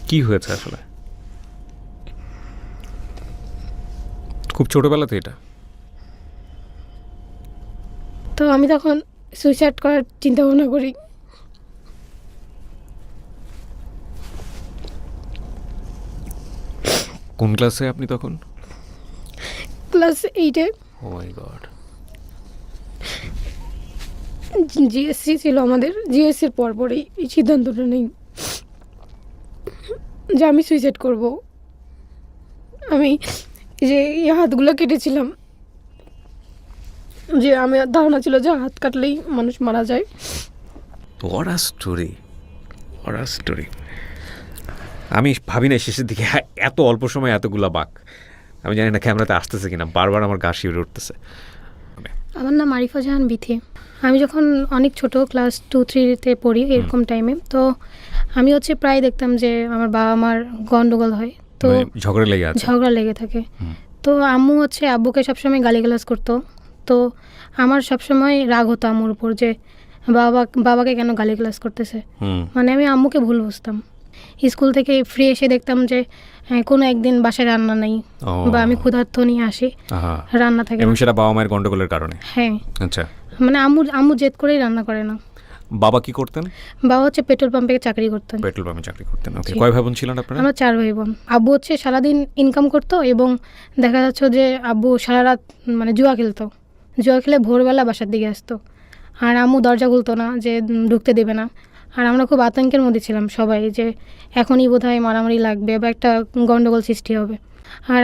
কি হয়েছে আসলে? খুব ছোটবেলাতে এটা? তো আমি তখন সুইসাইড করার চিন্তা ভাবনা করি। কোন ক্লাসে আপনি তখন? ক্লাস 8-এ। ও মাই গড। জিএসসি ছিল আমাদের, জিএসসির পরপরই এই সিদ্ধান্তটা নেই যে আমি সুইসাইড করব। আমি যে এই হাতগুলো কেটেছিলাম, যে আমি ধারণা ছিল যে হাত কাটলেই মানুষ মারা যায়। What a story, what a story. আমি ভাবি না শেষের দিকে এত অল্প সময় এতগুলা বাঁক। আমি জানি না ক্যামেরাতে আসতেছে কিনা, বারবার আমার গা শিউরে উঠতেছে। আমার নাম আরিফা জাহান বিথি। আমি যখন অনেক ছোট, ক্লাস 2-3-তে পড়ি এরকম টাইমে, তো আমি হচ্ছে প্রায় দেখতাম যে আমার বাবা আমার গন্ডগোল হয়, তো ঝগড়া লেগে থাকে। তো আম্মু হচ্ছে আব্বুকে সবসময় গালিগালাজ করতো। তো আমার সবসময় রাগ হতো আম্মুর উপর যে বাবাকে কেন গালিগালাজ করতেছে। মানে আমি আম্মুকে ভুল বুঝতাম। স্কুল থেকে ফ্রি এসে দেখতাম যে কোনো একদিন বাসায় রান্না নেই, বা আমি ক্ষুধার্ত নিয়ে আসি, রান্না থাকে এবং সেটা বাবা মায়ের গন্ডগোলের কারণে। হ্যাঁ, আচ্ছা। মানে আম্মু জেদ করেই রান্না করে না। বাবা কি করতেন? বাবা হচ্ছে পেট্রোল পাম্পে চাকরি করতেন। পেট্রোল পাম্পে চাকরি করতেন, ওকে। কয় ভাই বোন ছিলেন আপনারা? আমরা 4 ভাই বোন। আব্বু হচ্ছে সারাদিন ইনকাম করতো, এবং দেখা যাচ্ছে যে আব্বু সারা রাত মানে জুয়া খেলে ভোরবেলা বাসার দিকে আসতো। আর আম্মু দরজা খুলতো না, যে ঢুকতে দেবে না। আর আমরা খুব আতঙ্কের মধ্যে ছিলাম সবাই, যে এখনই বোধহয় মারামারি লাগবে বা একটা গন্ডগোল সৃষ্টি হবে। আর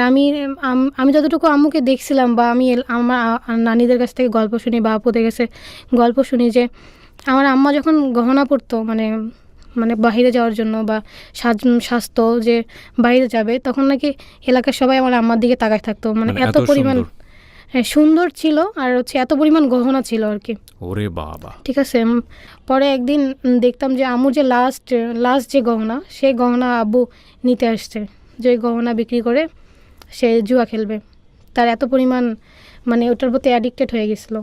আমি যতটুকু আম্মুকে দেখছিলাম, বা আমি আমার নানিদের কাছ থেকে গল্প শুনি, বা আপুদের কাছে গল্প শুনি, যে আমার আম্মা যখন গহনা পরতো, মানে বাইরে যাওয়ার জন্য বা স্বাস্থ্য যে বাইরে যাবে, তখন নাকি এলাকার সবাই আমার আম্মার দিকে তাকায় থাকতো। মানে এত পরিমাণ সুন্দর ছিল, আর হচ্ছে এত পরিমাণ গহনা ছিল আর কি। ওরে বাবা। ঠিক আছে। পরে একদিন দেখতাম যে আম্মুর যে লাস্ট যে গহনা, সেই গহনা আব্বু নিতে আসছে, যে গহনা বিক্রি করে সে জুয়া খেলবে। তার এত পরিমাণ মানে ওটার প্রতি অ্যাডিক্টেড হয়ে গেছিল।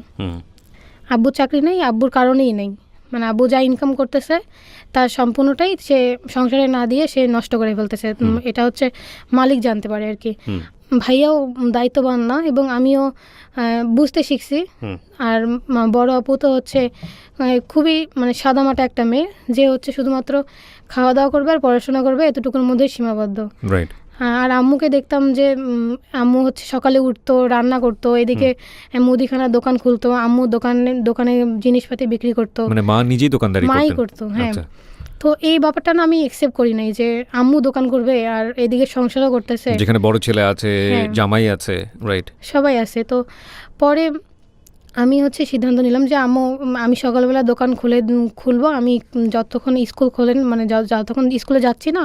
আব্বুর চাকরি নেই, আব্বুর কারণেই নেই। মানে আব্বু যা ইনকাম করতেছে তার সম্পূর্ণটাই সে সংসারে না দিয়ে সে নষ্ট করে ফেলতেছে। এটা হচ্ছে মালিক জানতে পারে আর কি। ভাইয়াও দায়িত্ববান না, এবং আমিও বুঝতে শিখছি। আর বড় আপু তো হচ্ছে খুবই মানে সাদামাটা একটা মেয়ে, যে হচ্ছে শুধুমাত্র খাওয়া দাওয়া করবে আর পড়াশোনা করবে, এতটুকুর মধ্যেই সীমাবদ্ধ। রাইট। আর আম্মুকে দেখতাম যে আম্মু হচ্ছে সকালে উঠতো, রান্না করতো, এদিকে মুদিখানার দোকান খুলতো, আম্মু দোকানে জিনিসপাতি বিক্রি করতো, মানে মা নিজেই দোকানদারি করতো। হ্যাঁ। তো এই ব্যাপারটা না আমি একসেপ্ট করি নাই, যে আম্মু দোকান করবে আর এদিকে সংসারও করতেছে, যেখানে বড় ছেলে আছে, জামাই আছে, রাইট, সবাই আছে। তো পরে আমি হচ্ছে সিদ্ধান্ত নিলাম যে আমি সকালবেলা দোকান খুলবো। আমি যতক্ষণ স্কুল খোলেন, মানে যতক্ষণ স্কুলে যাচ্ছি না,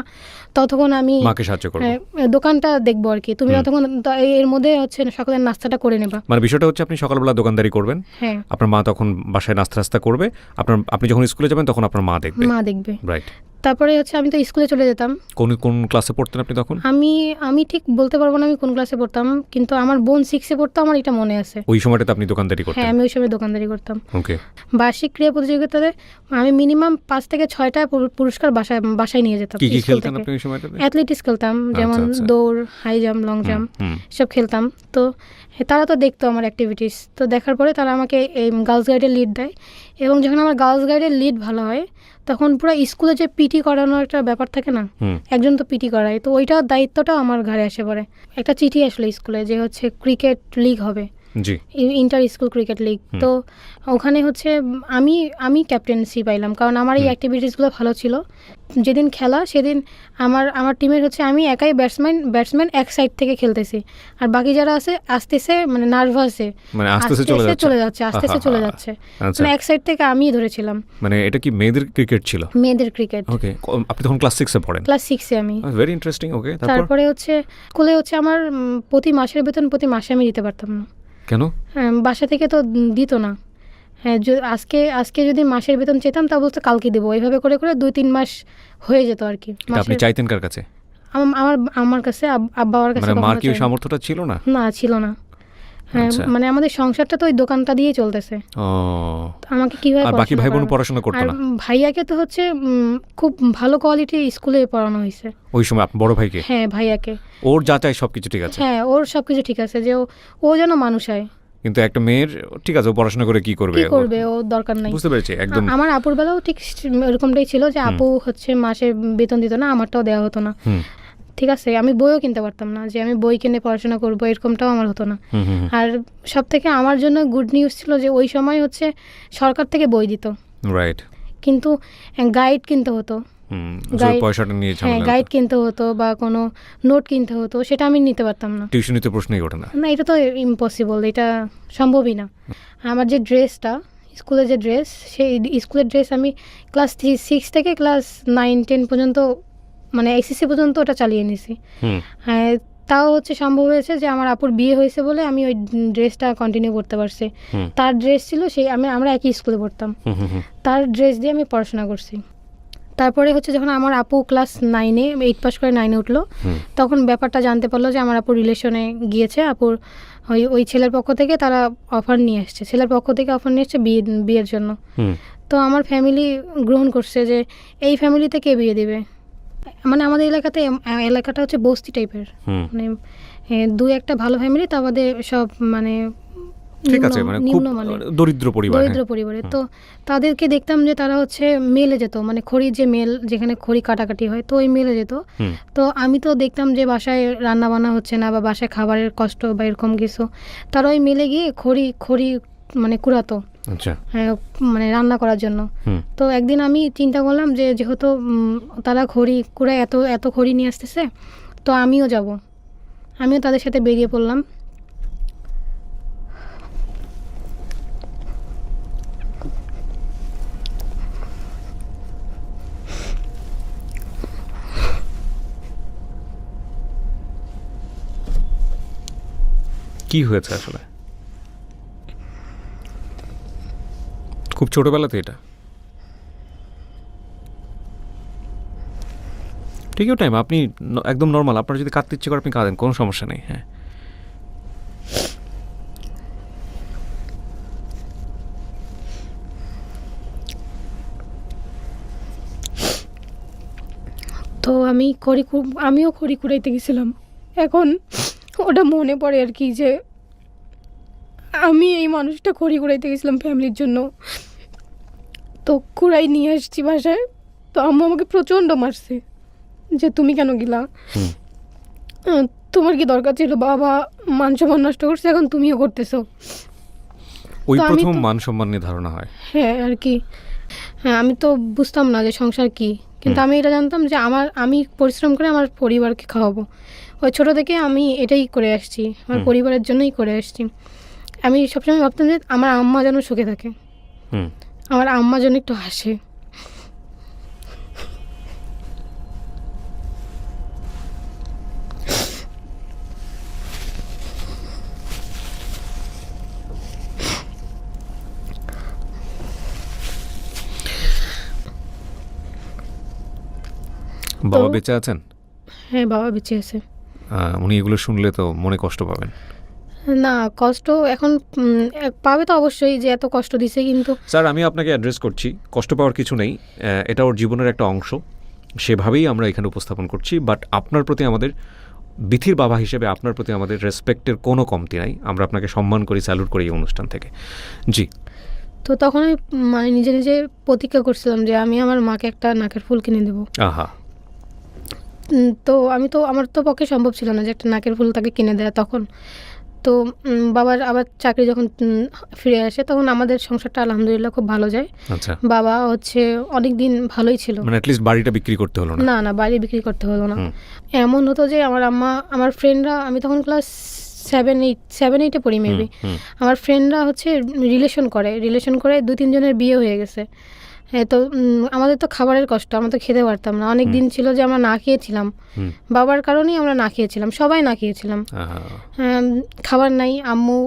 ততক্ষণ আমি মাকে সাহায্য করব, দোকানটা দেখবো আর কি। তুমি যতক্ষণ এর মধ্যে হচ্ছে সকালের নাস্তাটা করে নেবা। মানে বিষয়টা হচ্ছে আপনি সকালবেলা দোকানদারি করবেন, হ্যাঁ, আপনার মা তখন বাসায় নাস্তা করবে, আপনি যখন স্কুলে যাবেন তখন আপনার মা দেখবে। রাইট। তারপরে হচ্ছে আমি তো স্কুলে চলে যেতাম। কোন ক্লাসে পড়তেন আপনি তখন? আমি ঠিক বলতে পারবো না আমি কোন ক্লাসে পড়তাম, কিন্তু আমার বোন 6-এ পড়তো, আমার এটা মনে আছে। ওই সময়টাতে আপনি দোকানদারি করতেন? হ্যাঁ, আমি ওই সময় দোকানদারি করতাম। ওকে। বার্ষিক ক্রীড়া প্রতিযোগিতাতে আমি মিনিমাম 5 থেকে 6টা পুরস্কার বাসায় নিয়ে যেতাম। কি খেলতেন আপনি ওই সময়টাতে? অ্যাথলেটিক্স খেলতাম, যেমন দৌড়, হাই জাম্প, লং জাম্প সব খেলতাম। তো তারা তো দেখতো আমার অ্যাক্টিভিটিস। তো দেখার পরে তারা আমাকে এই গার্লস গাইডের লিড দেয়, এবং যখন আমার গার্লস গাইডের লিড ভালো হয়, তখন পুরো স্কুলে যে পিটি করানোর একটা ব্যাপার থাকে না, একজন তো পিটি করায়, তো ওইটার দায়িত্বটাও আমার ঘাড়ে এসে পড়ে। একটা চিঠি আসলে স্কুলে, যে হচ্ছে ক্রিকেট লিগ হবে, ইন্টার স্কুল ক্রিকেট লিগ। তো ওখানে হচ্ছে আমি ক্যাপ্টেন্সি পাইলাম, কারণ আমার এই অ্যাক্টিভিটিসগুলো ভালো ছিল। যেদিন খেলা সেদিন আমার টিমের হচ্ছে আমি একাই ব্যাটসম্যান এক সাইড থেকে খেলতেছি, আর বাকি যারা আছে আসতেছে, মানে নার্ভাসে চলে যাচ্ছে, মানে এক সাইড থেকে আমিই ধরেছিলাম। মানে এটা কি মেয়েদের ক্রিকেট ছিল? মেয়েদের ক্রিকেট। ওকে। আপনি তখন ক্লাস 6-এ পড়েন? ক্লাস 6-এ আমি। Very interesting. ওকে। তারপরে হচ্ছে স্কুলে হচ্ছে আমার প্রতি মাসের বেতন প্রতি মাসে আমি দিতে পারতাম না। কেন? বাসা থেকে তো দিত না। হ্যাঁ, আজকে যদি মাসের বেতন চেতাম, তা বলতে কালকে দেবো। এইভাবে করে 2-3 মাস হয়ে যেত আর কি। আপনি চাইতেন কার কাছে? আমার কাছে, বাবার কাছে। মানে মার কি সামর্থ্যটা ছিল না? না, ছিল না। হ্যাঁ আচ্ছা। মানে আমাদের সংসারটা তো ওই দোকানটা দিয়েই চলতেছে। ও, তো আমাকে কিভাবে আর বাকি পড়াশোনা ভাই বোন করাবো? পড়াশোনা আর করতো না ভাইয়াকে তো হচ্ছে খুব ভালো কোয়ালিটির স্কুলে পড়ানো হয়েছে। ওই সময় আপনার বড় ভাইকে? হ্যাঁ ভাইয়াকে। ওর যা চাই সবকিছু ঠিক আছে, হ্যাঁ ওর সবকিছু ঠিক আছে, যে ও যেন মানুষ হয়। কিন্তু একটা মেয়ের ঠিক আছে ও পড়াশোনা করে কি করবে? কি করবে, ও দরকার নাই। বুঝতে পেরেছি একদম। আমার আপুর বেলাও ঠিক এরকমটাই ছিল, যে আপু হচ্ছে মাসে বেতন দিত না, আমারটাও দেওয়া হতো না। হুম ঠিক আছে, আমি বইও কিনতে পারতাম না, যে আমি বই কিনে পড়াশোনা করবো এরকমটাও আমার হতো না। হুম হুম আর সব থেকে আমার জন্য গুড নিউজ ছিল যে ওই সময় হচ্ছে সরকার থেকে বই দিত, রাইট। কিন্তু গাইড কিনতে হতো। Guide- পয়সাটা নিয়ে হ্যাঁ ঝামেলা, গাইড কিনতে হতো বা কোনো নোট কিনতে হতো, সেটা আমি নিতে পারতাম না। টিউশনিতে প্রশ্নই ওঠে না। না এটা তো ইম্পসিবল, এটা সম্ভবই না। আমার যে ড্রেসটা, স্কুলের যে ড্রেস, সেই স্কুলের ড্রেস আমি ক্লাস 6 থেকে ক্লাস 9-10 পর্যন্ত, মানে এসএসসি পর্যন্ত ওটা চালিয়ে নিছি। হুম হ্যাঁ তাও হচ্ছে সম্ভব হয়েছে যে আমার আপুর বিয়ে হয়েছে বলে আমি ওই ড্রেসটা কন্টিনিউ করতে পারছি। হুম তার ড্রেস ছিল সেই আমরা একই স্কুলে পড়তাম, হুম হুম হুম তার ড্রেস দিয়ে আমি পড়াশোনা করছি। তারপরে হচ্ছে যখন আমার আপু ক্লাস 9-এ 8 পাস করে 9-এ উঠলো, হুম তখন ব্যাপারটা জানতে পারলো যে আমার আপুর রিলেশনে গিয়েছে। আপুর ওই ছেলের পক্ষ থেকে তারা অফার নিয়ে আসছে, ছেলের পক্ষ থেকে অফার নিয়ে এসছে বিয়ের জন্য। হুম তো আমার ফ্যামিলি গ্রহণ করছে যে এই ফ্যামিলিতে কে বিয়ে দিবে। মানে আমাদের এলাকাটা হচ্ছে বস্তি টাইপের, হুম মানে দু একটা ভালো ফ্যামিলি, তা বাদে সব মানে ঠিক আছে, মানে খুব দরিদ্র পরিবার। দরিদ্র পরিবারে। তো তাদেরকে দেখতাম যে তারা হচ্ছে মেলে যেত, মানে খড়ির যে মেল যেখানে খড়ি কাটাকাটি হয়, তো ওই মেলে যেত। হুম তো আমি তো দেখতাম যে বাসায় রান্না বান্না হচ্ছে না বা বাসায় খাবারের কষ্ট বা এরকম কিছু, তারা ওই মেলে গিয়ে খড়ি মানে কুড়াতো, আচ্ছা। মানে রান্না করার জন্য। হুম তো একদিন আমি চিন্তা করলাম যে যেহেতু তারা খড়ি কুড়ায়, এত খড়ি নিয়ে আসতেছে, তো আমিও যাব, আমিও তাদের সাথে বেরিয়ে পড়লাম। কি হয়েছে আসলে? খুব ছোটবেলাতে এটা ঠিকই টাইম, আপনি একদম নর্মাল, আপনার যদি কাঁদতে ইচ্ছে করে আপনি কাঁদেন, কোনো সমস্যা নেই। হ্যাঁ তো আমিও খড়ি কুড়াইতে গেছিলাম। এখন ওটা মনে পড়ে আর কি, যে আমি এই মানুষটা খড়ি কুড়াইতে গেছিলাম ফ্যামিলির জন্য, তো কুড়াই নিয়ে আসছি বাসায়। তো আম্মু আমাকে প্রচণ্ড মারছে যে তুমি কেন গেলা, হুম তোমার কি দরকার ছিল, বাবা মান সম্মান নষ্ট করছে, এখন তুমিও করতেছো। ওই তো আমি প্রথম তো- মান সম্মান নিয়ে ধারণা হয়। হ্যাঁ আর কি, হ্যাঁ আমি তো বুঝতাম না যে সংসার কি, কিন্তু আমি এটা জানতাম যে আমি পরিশ্রম করে আমার পরিবারকে খাওয়াবো। ওই ছোটো থেকে আমি এটাই করে আসছি, আমার পরিবারের জন্যই করে আসছি। আমি সবসময় ভাবতাম যে আমার আম্মা যেন সুখে থাকে, হুম আমার আম্মা যেন একটু হাসে। বাবা বেঁচে আছেন? হ্যাঁ বাবা বেঁচে আছে। উনি এগুলো শুনলে তো মনে কষ্ট পাবেন। না কষ্ট এখন পাবে তো অবশ্যই, যে এত কষ্ট দিছে, কিন্তু স্যার আমি আপনাকে অ্যাড্রেস করছি, কষ্ট পাওয়ার কিছু নেই, এটা ওর জীবনের একটা অংশ, সেভাবেই আমরা এখানে উপস্থাপন করছি। বাট আপনার প্রতি আমাদের, বিথির বাবা হিসেবে আপনার প্রতি আমাদের রেসপেক্টের কোনো কমতি নাই, আমরা আপনাকে সম্মান করি, স্যালুট করি এই অনুষ্ঠান থেকে। জি। তো তখন আমি মানে নিজে নিজে প্রতিজ্ঞা করছিলাম যে আমি আমার মাকে একটা নাকের ফুল কিনে দেবো। আহা। তো আমার তো পক্ষে সম্ভব ছিল না যে একটা নাকের ফুল তাকে কিনে দেওয়া তখন। তো বাবার আবার চাকরি যখন ফিরে আসে, তখন আমাদের সংসারটা আলহামদুলিল্লাহ খুব ভালো যায়। আচ্ছা, বাবা হচ্ছে অনেক দিন ভালোই ছিল। মানে অ্যাটলিস্ট বাড়িটা বিক্রি করতে হলো না? না বাড়ি বিক্রি করতে হলো না। এমন হতো যে আমার ফ্রেন্ডরা, আমি তখন ক্লাস 7-8-এ পড়ি মেবি, আমার ফ্রেন্ডরা হচ্ছে রিলেশন করে 2-3 জনের বিয়ে হয়ে গেছে। হ্যাঁ তো আমাদের তো খাবারের কষ্ট, আমরা তো খেতে পারতাম না, অনেক দিন ছিল যে আমরা না খেয়েছিলাম, বাবার কারণেই আমরা না খেয়েছিলাম, সবাই না খেয়েছিলাম। খাবার নাই, আম্মু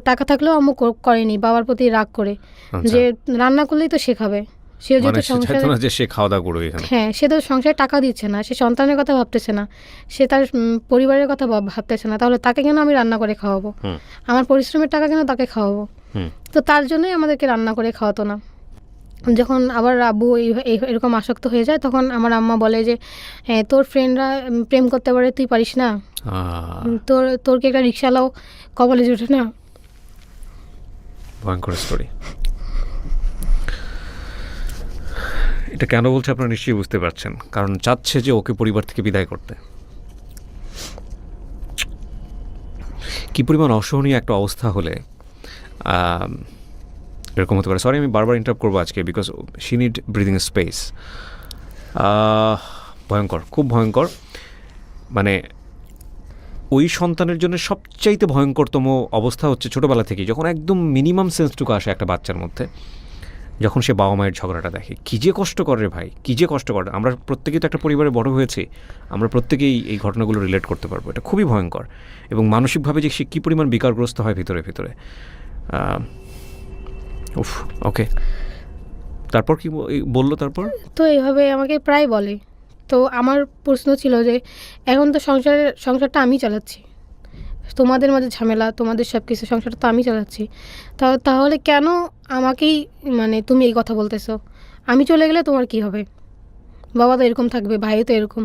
টাকা থাকলেও আম্মু করেনি, বাবার প্রতি রাগ করে, যে রান্না করলেই তো শেখাবে, সে যেহেতু মানে সে সংসারে চাইতো না যে সে খাওয়া দাওয়া করবে এখানে। হ্যাঁ, সে তো সংসারে টাকা দিচ্ছে না, সে সন্তানের কথা ভাবতেছে না, সে তার পরিবারের কথা ভাবতেছে না, তাহলে তাকে কেন আমি রান্না করে খাওয়াবো? হুম আমার পরিশ্রমের টাকা কেন তাকে খাওয়াবো? হুম তো তার জন্যই আমাদেরকে রান্না করে খাওয়াতো না। যখন আবার আব্বু এরকম আসক্ত হয়ে যায়, তখন আমার আম্মা বলে যে তোর ফ্রেন্ডরা প্রেম করতে পারে, তুই পারিস না? তোর কি একটা রিক্সাওয়ালাও কপালে জুটে না? ভয়ঙ্কর স্টোরি। এটা কেন বলছে আপনারা নিশ্চয়ই বুঝতে পারছেন, কারণ চাচ্ছে যে ওকে পরিবার থেকে বিদায় করতে। কী পরিমাণ অসহনীয় একটা অবস্থা হলে এরকম হতে পারে। সরি আমি বারবার ইন্টারাপ্ট করবো আজকে, because she need breathing space. ভয়ঙ্কর, খুব ভয়ঙ্কর। মানে ওই সন্তানের জন্য সবচাইতে ভয়ঙ্করতম অবস্থা হচ্ছে ছোটোবেলা থেকেই, যখন একদম মিনিমাম সেন্সটুকু আসে একটা বাচ্চার মধ্যে, যখন সে বাবা মায়ের ঝগড়াটা দেখে। কী যে কষ্ট করে ভাই, কী যে কষ্ট করে। আমরা প্রত্যেকেই তো একটা পরিবারে বড় হয়েছি, আমরা প্রত্যেকেই এই ঘটনাগুলো রিলেট করতে পারবো। এটা খুবই ভয়ঙ্কর, এবং মানসিকভাবে যে সে কী পরিমাণ বিকারগ্রস্ত হয় ভিতরে ভিতরে। উফ, ওকে, তারপর কি বললো তারপর? তো এইভাবে আমাকে প্রায় বলে। তো আমার প্রশ্ন ছিল যে এখন তো সংসারটা আমি চালাচ্ছি, তোমাদের মাঝে ঝামেলা, তোমাদের সব কিছু, সংসারটা তো আমি চালাচ্ছি, তাহলে কেন আমাকেই মানে তুমি এই কথা বলতেছো? আমি চলে গেলে তোমার কি হবে? বাবা তো এরকম থাকবে, ভাই তো এরকম,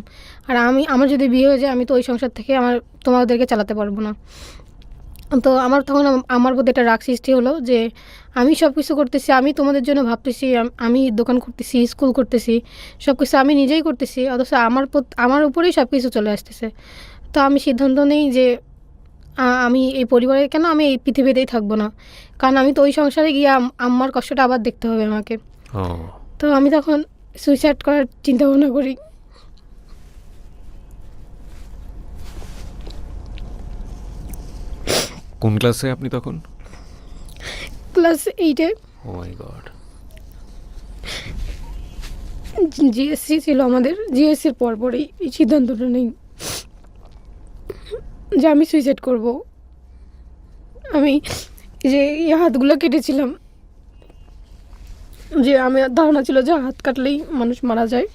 আর আমার যদি বিয়ে হয়ে যায়, আমি তো ওই সংসার থেকে তোমাদেরকে চালাতে পারবো না। তো আমার তখন আমার প্রতি একটা রাগ সৃষ্টি হলো যে আমি সব কিছু করতেছি, আমি তোমাদের জন্য ভাবতেছি, আমি দোকান করতেছি, স্কুল করতেছি, সব কিছু আমি নিজেই করতেছি, অথচ আমার উপরেই সব কিছু চলে আসতেছে। তো আমি সিদ্ধান্ত নিই যে আমি এই পরিবারে কেন, আমি এই পৃথিবীতেই থাকবো না, কারণ আমি তো ওই সংসারে গিয়ে আম্মার কষ্টটা আবার দেখতে হবে আমাকে। তো আমি তখন সুইসাইড করার চিন্তা ভাবনা করি। কোন ক্লাসে আপনি তখন? ক্লাস 8-এ। ও মাই গড। জিএসসি ছিল আমাদের, জিএসসির পরপরই এই সিদ্ধান্তটা নেই যে আমি সুইসাইড করব। আমি যে এই হাতগুলো কেটেছিলাম, যে আমার ধারণা ছিল যে হাত কাটলেই মানুষ মারা যায়,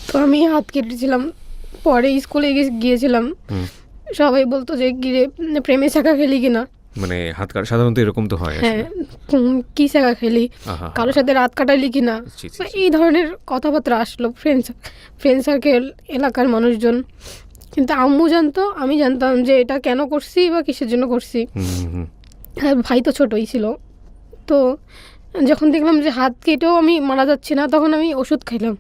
তো আমি হাত কেটেছিলাম। পরে স্কুলে গিয়েছিলাম, সবাই বলতো যে গিরে প্রেমে শাখা খেলি কিনা। মানে হাত কাটা সাধারণত এরকম তো হয়। হ্যাঁ, কি শাখা খেলি, কারোর সাথে রাত কাটাইলি কিনা, এই ধরনের কথাবার্তা আসলো ফ্রেন্ড সার্কেল, এলাকার মানুষজন। কিন্তু আম্মু জানতো, আমি জানতাম যে এটা কেন করছি বা কিসের জন্য করছি। হ্যাঁ, ভাই তো ছোটই ছিল। তো যখন দেখলাম যে হাত কেটেও আমি মারা যাচ্ছি না, তখন আমি ওষুধ খাইলাম।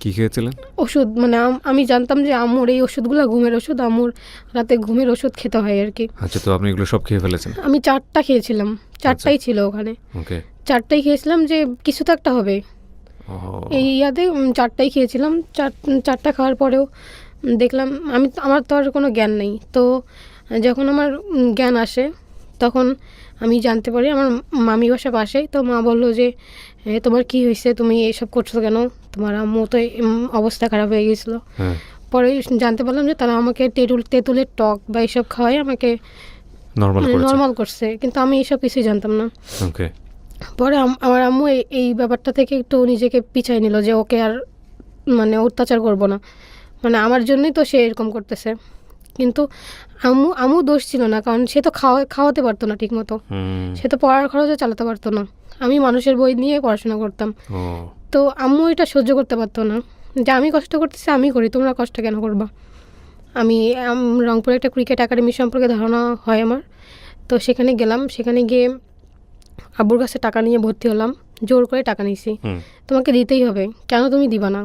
কি খেয়েছিলেন? ওষুধ, মানে আমি জানতাম যে আম্মুর এই ওষুধগুলো ঘুমের ওষুধ, আম্মুর রাতে ঘুমের ওষুধ খেতে হয় আর কি। আচ্ছা, তো আপনি এগুলো সব খেয়ে ফেলেছেন? আমি 4টা খেয়েছিলাম, 4টাই ছিল ওখানে। ওকে, 4টাই খেয়েছিলাম, যে কিছু তো একটা হবে এই ইয়াতে। 4টাই খেয়েছিলাম। 4টা খাওয়ার পরেও দেখলাম আমার তো আর কোনো জ্ঞান নেই। তো যখন আমার জ্ঞান আসে, তখন আমি জানতে পারি আমার মামি বাসা পাশেই। তো মা বললো যে তোমার কি হয়েছে, তুমি এইসব করছো কেন, তোমার আম্মু তো অবস্থা খারাপ হয়ে গেছিলো। পরে জানতে পারলাম যে তারা আমাকে তেঁতুলের টক বা এইসব খাওয়াই আমাকে নর্মাল করছে, কিন্তু আমি এইসব কিছুই জানতাম না। পরে আমার আম্মু এই ব্যাপারটা থেকে একটু নিজেকে পিছাই নিল, যে ওকে আর মানে অত্যাচার করবো না, মানে আমার জন্যই তো সে এরকম করতেছে। কিন্তু আম্মু দোষ ছিল না, কারণ সে তো খাওয়াতে পারতো না ঠিক মতো, সে তো পড়ার খরচও চালাতে পারতো না। আমি মানুষের বই নিয়ে পড়াশোনা করতাম। তো আম্মু এটা সহ্য করতে পারতো না, যে আমি কষ্ট করতেছি, আমি করি, তোমরা কষ্ট কেন করবা। আমি রংপুরে একটা ক্রিকেট একাডেমি সম্পর্কে ধারণা হয় আমার। তো সেখানে গেলাম, সেখানে গিয়ে আব্বুর কাছে টাকা নিয়ে ভর্তি হলাম। জোর করে টাকা নিয়েছি, তোমাকে দিতেই হবে, কেন তুমি দিবা না,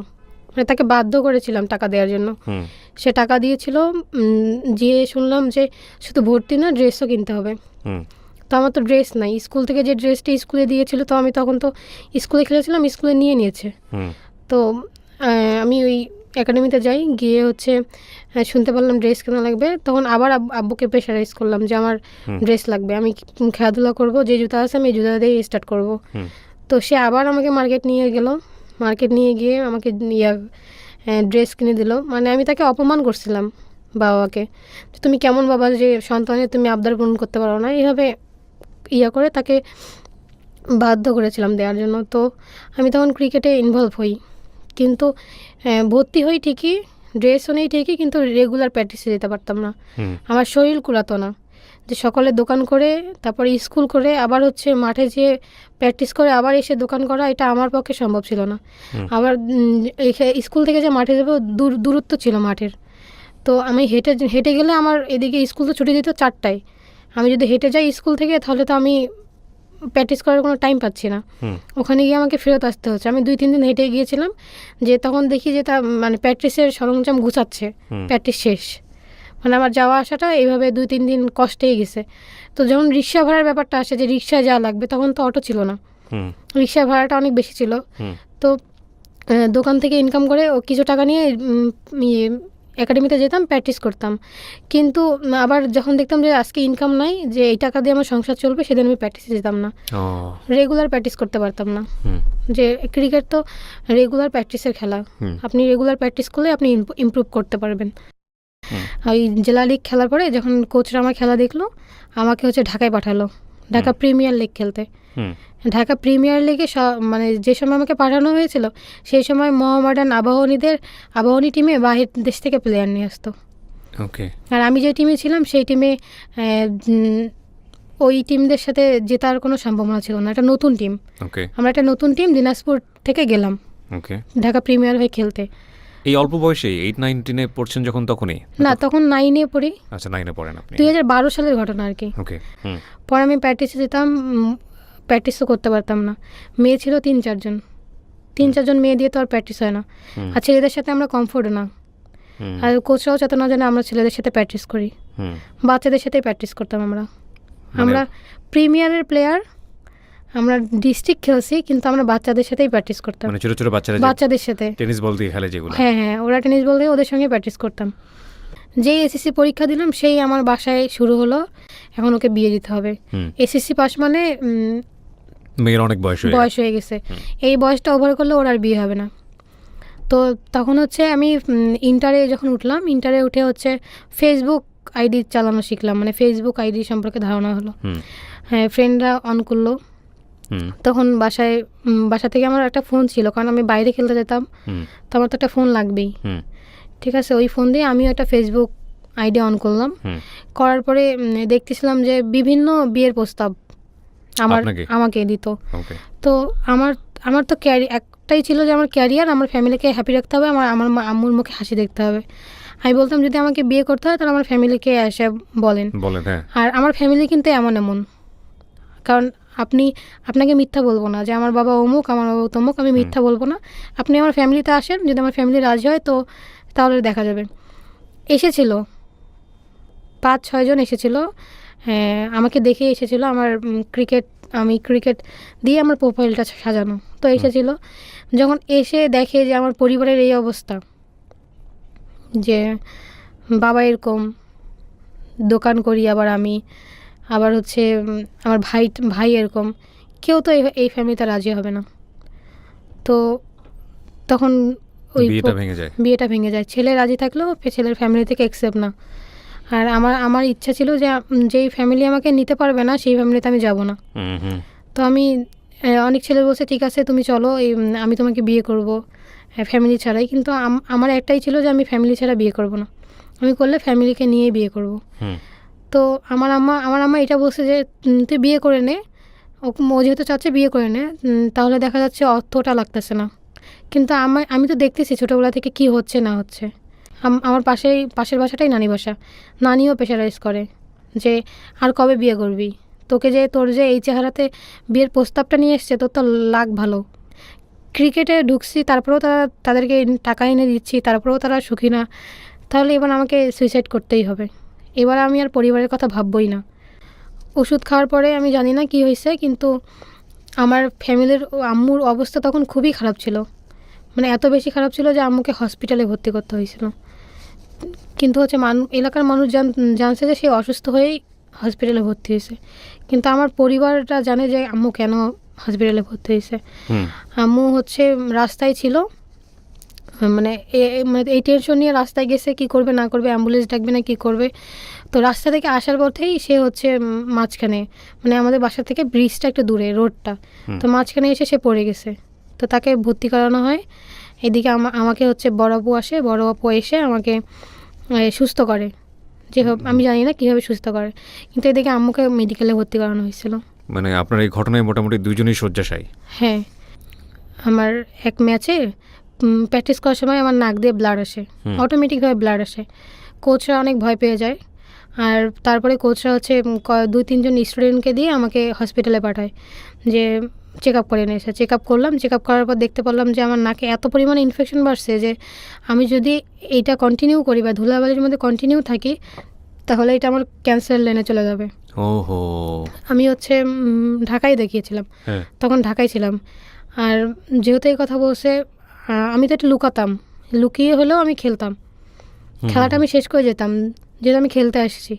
মানে তাকে বাধ্য করেছিলাম টাকা দেওয়ার জন্য। সে টাকা দিয়েছিল। গিয়ে শুনলাম যে শুধু ভর্তি না, ড্রেসও কিনতে হবে। তো আমার তো ড্রেস নাই, স্কুল থেকে যে ড্রেসটা স্কুলে দিয়েছিল, তো আমি তখন তো স্কুলে খেলেছিলাম, স্কুলে নিয়ে নিয়েছে। তো আমি ওই একাডেমিতে যাই, গিয়ে হচ্ছে শুনতে পারলাম ড্রেস কেনা লাগবে। তখন আবার আব্বুকে প্রেশারাইজ করলাম যে আমার ড্রেস লাগবে, আমি খেলাধুলা করবো, যে জুতা আছে আমি এই জুতা দিয়ে স্টার্ট করব। তো সে আবার আমাকে মার্কেট নিয়ে গেল, মার্কেট নিয়ে গিয়ে আমাকে ড্রেস কিনে দিল। মানে আমি তাকে অপমান করছিলাম বাবাকে, তুমি কেমন বাবা যে সন্তানের তুমি আবদার পূরণ করতে পারো না, এইভাবে করে তাকে বাধ্য করেছিলাম দেওয়ার জন্য। তো আমি তখন ক্রিকেটে ইনভলভ হই, কিন্তু ভর্তি হই ঠিকই, ড্রেসও নেই ঠিকই, কিন্তু রেগুলার প্র্যাকটিসে যেতে পারতাম না। আমার শরীর কুলাতো না যে সকালে দোকান করে তারপরে স্কুল করে আবার হচ্ছে মাঠে যেয়ে প্র্যাকটিস করে আবার এসে দোকান করা, এটা আমার পক্ষে সম্ভব ছিল না। আবার স্কুল থেকে যে মাঠে যাবো দূরত্ব ছিল মাঠের, তো আমি হেঁটে গেলে আমার এদিকে স্কুল তো ছুটি দিত 4টায়। আমি যদি হেঁটে যাই স্কুল থেকে তাহলে তো আমি প্র্যাকটিস করার কোনো টাইম পাচ্ছি না, ওখানে গিয়ে আমাকে ফেরত আসতে হচ্ছে। আমি 2-3 দিন হেঁটে গিয়েছিলাম, যে তখন দেখি যে তা মানে প্র্যাকটিসের সরঞ্জাম গুছাচ্ছে, প্র্যাকটিস শেষ, মানে আমার যাওয়া আসাটা এইভাবে 2-3 দিন কষ্টেই গেছে। তো যখন রিক্সা ভাড়ার ব্যাপারটা আসে যে রিক্সায় যাওয়া লাগবে, তখন তো অটো ছিল না, রিক্সা ভাড়াটা অনেক বেশি ছিল। তো দোকান থেকে ইনকাম করে ও কিছু টাকা নিয়ে একাডেমিতে যেতাম, প্র্যাকটিস করতাম। কিন্তু আবার যখন দেখতাম যে আজকে ইনকাম নাই, যে এই টাকা দিয়ে আমার সংসার চলবে, সেদিন আমি প্র্যাকটিসে যেতাম না, রেগুলার প্র্যাকটিস করতে পারতাম না। যে ক্রিকেট তো রেগুলার প্র্যাকটিসের খেলা, আপনি রেগুলার প্র্যাকটিস করলে আপনি ইমপ্রুভ করতে পারবেন। ওই জেলা লিগ খেলার পরে যখন কোচরা আমার খেলা দেখলো, আমাকে হচ্ছে ঢাকায় পাঠালো, ঢাকা প্রিমিয়ার লিগ খেলতে। ঢাকা প্রিমিয়ার লিগে মানে যে সময় আমাকে পাঠানো হয়েছিল, সেই সময় মোহামেডান আবাহনী টিমে বাহির দেশ থেকে প্লেয়ার নিয়ে আসতো। আর আমি যে টিমে ছিলাম সেই টিমে ওই টিমদের সাথে জেতার কোনো সম্ভাবনা ছিল না, একটা নতুন টিম। আমরা একটা নতুন টিম দিনাজপুর থেকে গেলাম ঢাকা প্রিমিয়ার হয়ে খেলতে। এই অল্প বয়সে 8-9-10 পড়ছেন যখন? তখনই না, তখন 9-এ পড়ি। আচ্ছা, 9-এ পড়েন আপনি। 2012 সালের ঘটনা আর কি। পরে আমি প্র্যাকটিসে যেতাম, প্র্যাকটিসও করতে পারতাম না। মেয়ে ছিল 3-4 জন মেয়ে দিয়ে তো আর প্র্যাকটিস হয় না, আর ছেলেদের সাথে আমরা কমফোর্ট না, আর কোচরাও চাইতো না যেন আমরা ছেলেদের সাথে প্র্যাকটিস করি, বাচ্চাদের সাথেই প্র্যাকটিস করতাম। আমরা প্রিমিয়ারের প্লেয়ার, আমরা ডিস্ট্রিক্ট খেলছি, কিন্তু আমরা বাচ্চাদের সাথেই প্র্যাকটিস করতাম, মানে ছোট ছোট বাচ্চাদের সাথে টেনিস বল দিয়ে খেলে যেগুলো। হ্যাঁ, ওরা টেনিস বল দিয়ে ওদের সঙ্গে প্র্যাকটিস করতাম। যেই এসএসসি পরীক্ষা দিলাম, সেই আমার বাসায় শুরু হলো এখন ওকে বিয়ে দিতে হবে। এসএসসি পাস মানে মেয়ের অনেক বয়স হয়ে গেছে, এই বয়সটা ওভার করলে ওর আর বিয়ে হবে না। তো তখন হচ্ছে আমি ইন্টারে যখন উঠলাম, ইন্টারে উঠে হচ্ছে ফেসবুক আইডি চালানো শিখলাম, মানে ফেসবুক আইডি সম্পর্কে ধারণা হলো। হ্যাঁ, ফ্রেন্ডরা অন করলো। তখন বাসা থেকে আমার একটা ফোন ছিল, কারণ আমি বাইরে খেলতে যেতাম, তো আমার তো একটা ফোন লাগবেই। ঠিক আছে, ওই ফোন দিয়ে আমিও একটা ফেসবুক আইডি অন করলাম। করার পরে দেখতেছিলাম যে বিভিন্ন বিয়ের প্রস্তাব আমাকে দিত। তো আমার তো একটাই ছিল যে আমার ক্যারিয়ার, আমার ফ্যামিলিকে হ্যাপি রাখতে হবে, আমার আম্মুর মুখে হাসি দেখতে হবে। আমি বলতাম যদি আমাকে বিয়ে করতে হয় তাহলে আমার ফ্যামিলিকে এসে বলেন। আর আমার ফ্যামিলি কিন্তু এমন, কারণ আপনাকে মিথ্যা বলবো না যে আমার বাবা অমুক, আমার বাবা তমুক, আমি মিথ্যা বলবো না। আপনি আমার ফ্যামিলিতে আসেন, যদি আমার ফ্যামিলি রাজি হয় তো তাহলে দেখা যাবে। এসেছিল 5-6 জন এসেছিল, হ্যাঁ, আমাকে দেখে এসেছিল। আমি ক্রিকেট দিয়ে আমার প্রোফাইলটা সাজানো, তো এসেছিল। যখন এসে দেখে যে আমার পরিবারের এই অবস্থা, যে বাবা এরকম দোকান করি, আবার হচ্ছে আমার ভাই এরকম, কেউ তো এই ফ্যামিলিতে রাজি হবে না। তো তখন ওই বিয়েটা ভেঙে যায়। ছেলে রাজি থাকলেও ছেলের ফ্যামিলি থেকে অ্যাকসেপ্ট না। আর আমার ইচ্ছা ছিল যে যেই ফ্যামিলি আমাকে নিতে পারবে না সেই ফ্যামিলিতে আমি যাব না। তো আমি অনেক ছেলে বলছে ঠিক আছে তুমি চলো, আমি তোমাকে বিয়ে করব ফ্যামিলি ছাড়াই, কিন্তু আমার একটাই ছিল যে আমি ফ্যামিলি ছাড়া বিয়ে করব না, আমি করলে ফ্যামিলিকে নিয়েই বিয়ে করব। তো আমার আম্মা এটা বলছে যে তুই বিয়ে করে নে, ও যেহেতু চাচ্ছে বিয়ে করে নে, তাহলে দেখা যাচ্ছে অর্থটা লাগতেছে না। কিন্তু আমি তো দেখতেছি ছোটোবেলা থেকে কি হচ্ছে না হচ্ছে। আমার পাশের বাসাটাই নানি বাসা, নানিও প্রেশারাইজ করে যে আর কবে বিয়ে করবি, তোর যে এই চেহারাতে বিয়ের প্রস্তাবটা নিয়ে এসছে, তোর তো লাগ ভালো। ক্রিকেটে ঢুকছি, তারপরেও তাদেরকে টাকা এনে দিচ্ছি, তারপরেও তারা সুখী না, তাহলে এবার আমাকে সুইসাইড করতেই হবে। এবার আমি আর পরিবারের কথা ভাববই না। ওষুধ খাওয়ার পরে আমি জানি না কি হয়েছে, কিন্তু আমার ফ্যামিলির আম্মুর অবস্থা তখন খুবই খারাপ ছিল, মানে এত বেশি খারাপ ছিল যে আম্মুকে হসপিটালে ভর্তি করতে হয়েছিল। কিন্তু হচ্ছে এলাকার মানুষ জানছে যে সে অসুস্থ হয়েই হসপিটালে ভর্তি হয়েছে, কিন্তু আমার পরিবারটা জানে যে আম্মু কেন হসপিটালে ভর্তি হয়েছে। আম্মু হচ্ছে রাস্তায় ছিল, মানে এই টেনশন নিয়ে রাস্তায় গেছে, কি করবে না করবে, অ্যাম্বুলেন্স ডাকবে না কি করবে। তো রাস্তা থেকে আসার পথেই সে হচ্ছে মাঝখানে, মানে আমাদের বাসা থেকে ব্রিজটা একটু দূরে, রোডটা, তো মাঝখানে এসে সে পড়ে গেছে। তো তাকে ভর্তি করানো হয়। এদিকে আমাকে হচ্ছে বড় আপু আসে, বড় আপু এসে আমাকে সুস্থ করে, যেভাবে আমি জানি না কীভাবে সুস্থ করে, কিন্তু এদিকে আম্মুকে মেডিকেলে ভর্তি করানো হয়েছিল। মানে আপনার এই ঘটনায় মোটামুটি দুজনেই শয্যাশায়ী। হ্যাঁ, আমার এক ম্যাচে প্র্যাকটিস করার সময় আমার নাক দিয়ে ব্লাড আসে, অটোমেটিকভাবে ব্লাড আসে। কোচরা অনেক ভয় পেয়ে যায়, আর তারপরে কোচরা হচ্ছে 2-3 জন স্টুডেন্টকে দিয়ে আমাকে হসপিটালে পাঠায় যে চেক আপ করে নিয়ে এসে। চেক আপ করলাম, চেক আপ করার পর দেখতে পারলাম যে আমার নাকে এত পরিমাণে ইনফেকশন বাড়ছে যে আমি যদি এইটা কন্টিনিউ করি বা ধুলাবালির মধ্যে কন্টিনিউ থাকি তাহলে এটা আমার ক্যান্সার লাইনে চলে যাবে। ওহো। আমি হচ্ছে ঢাকায় দেখিয়েছিলাম, তখন ঢাকায় ছিলাম। আর যেহেতু এই কথা বলছে, আমি তো এটা লুকাতাম, লুকিয়ে হলেও আমি খেলতাম, খেলাটা আমি শেষ করে যেতাম, যেহেতু আমি খেলতে আসছি।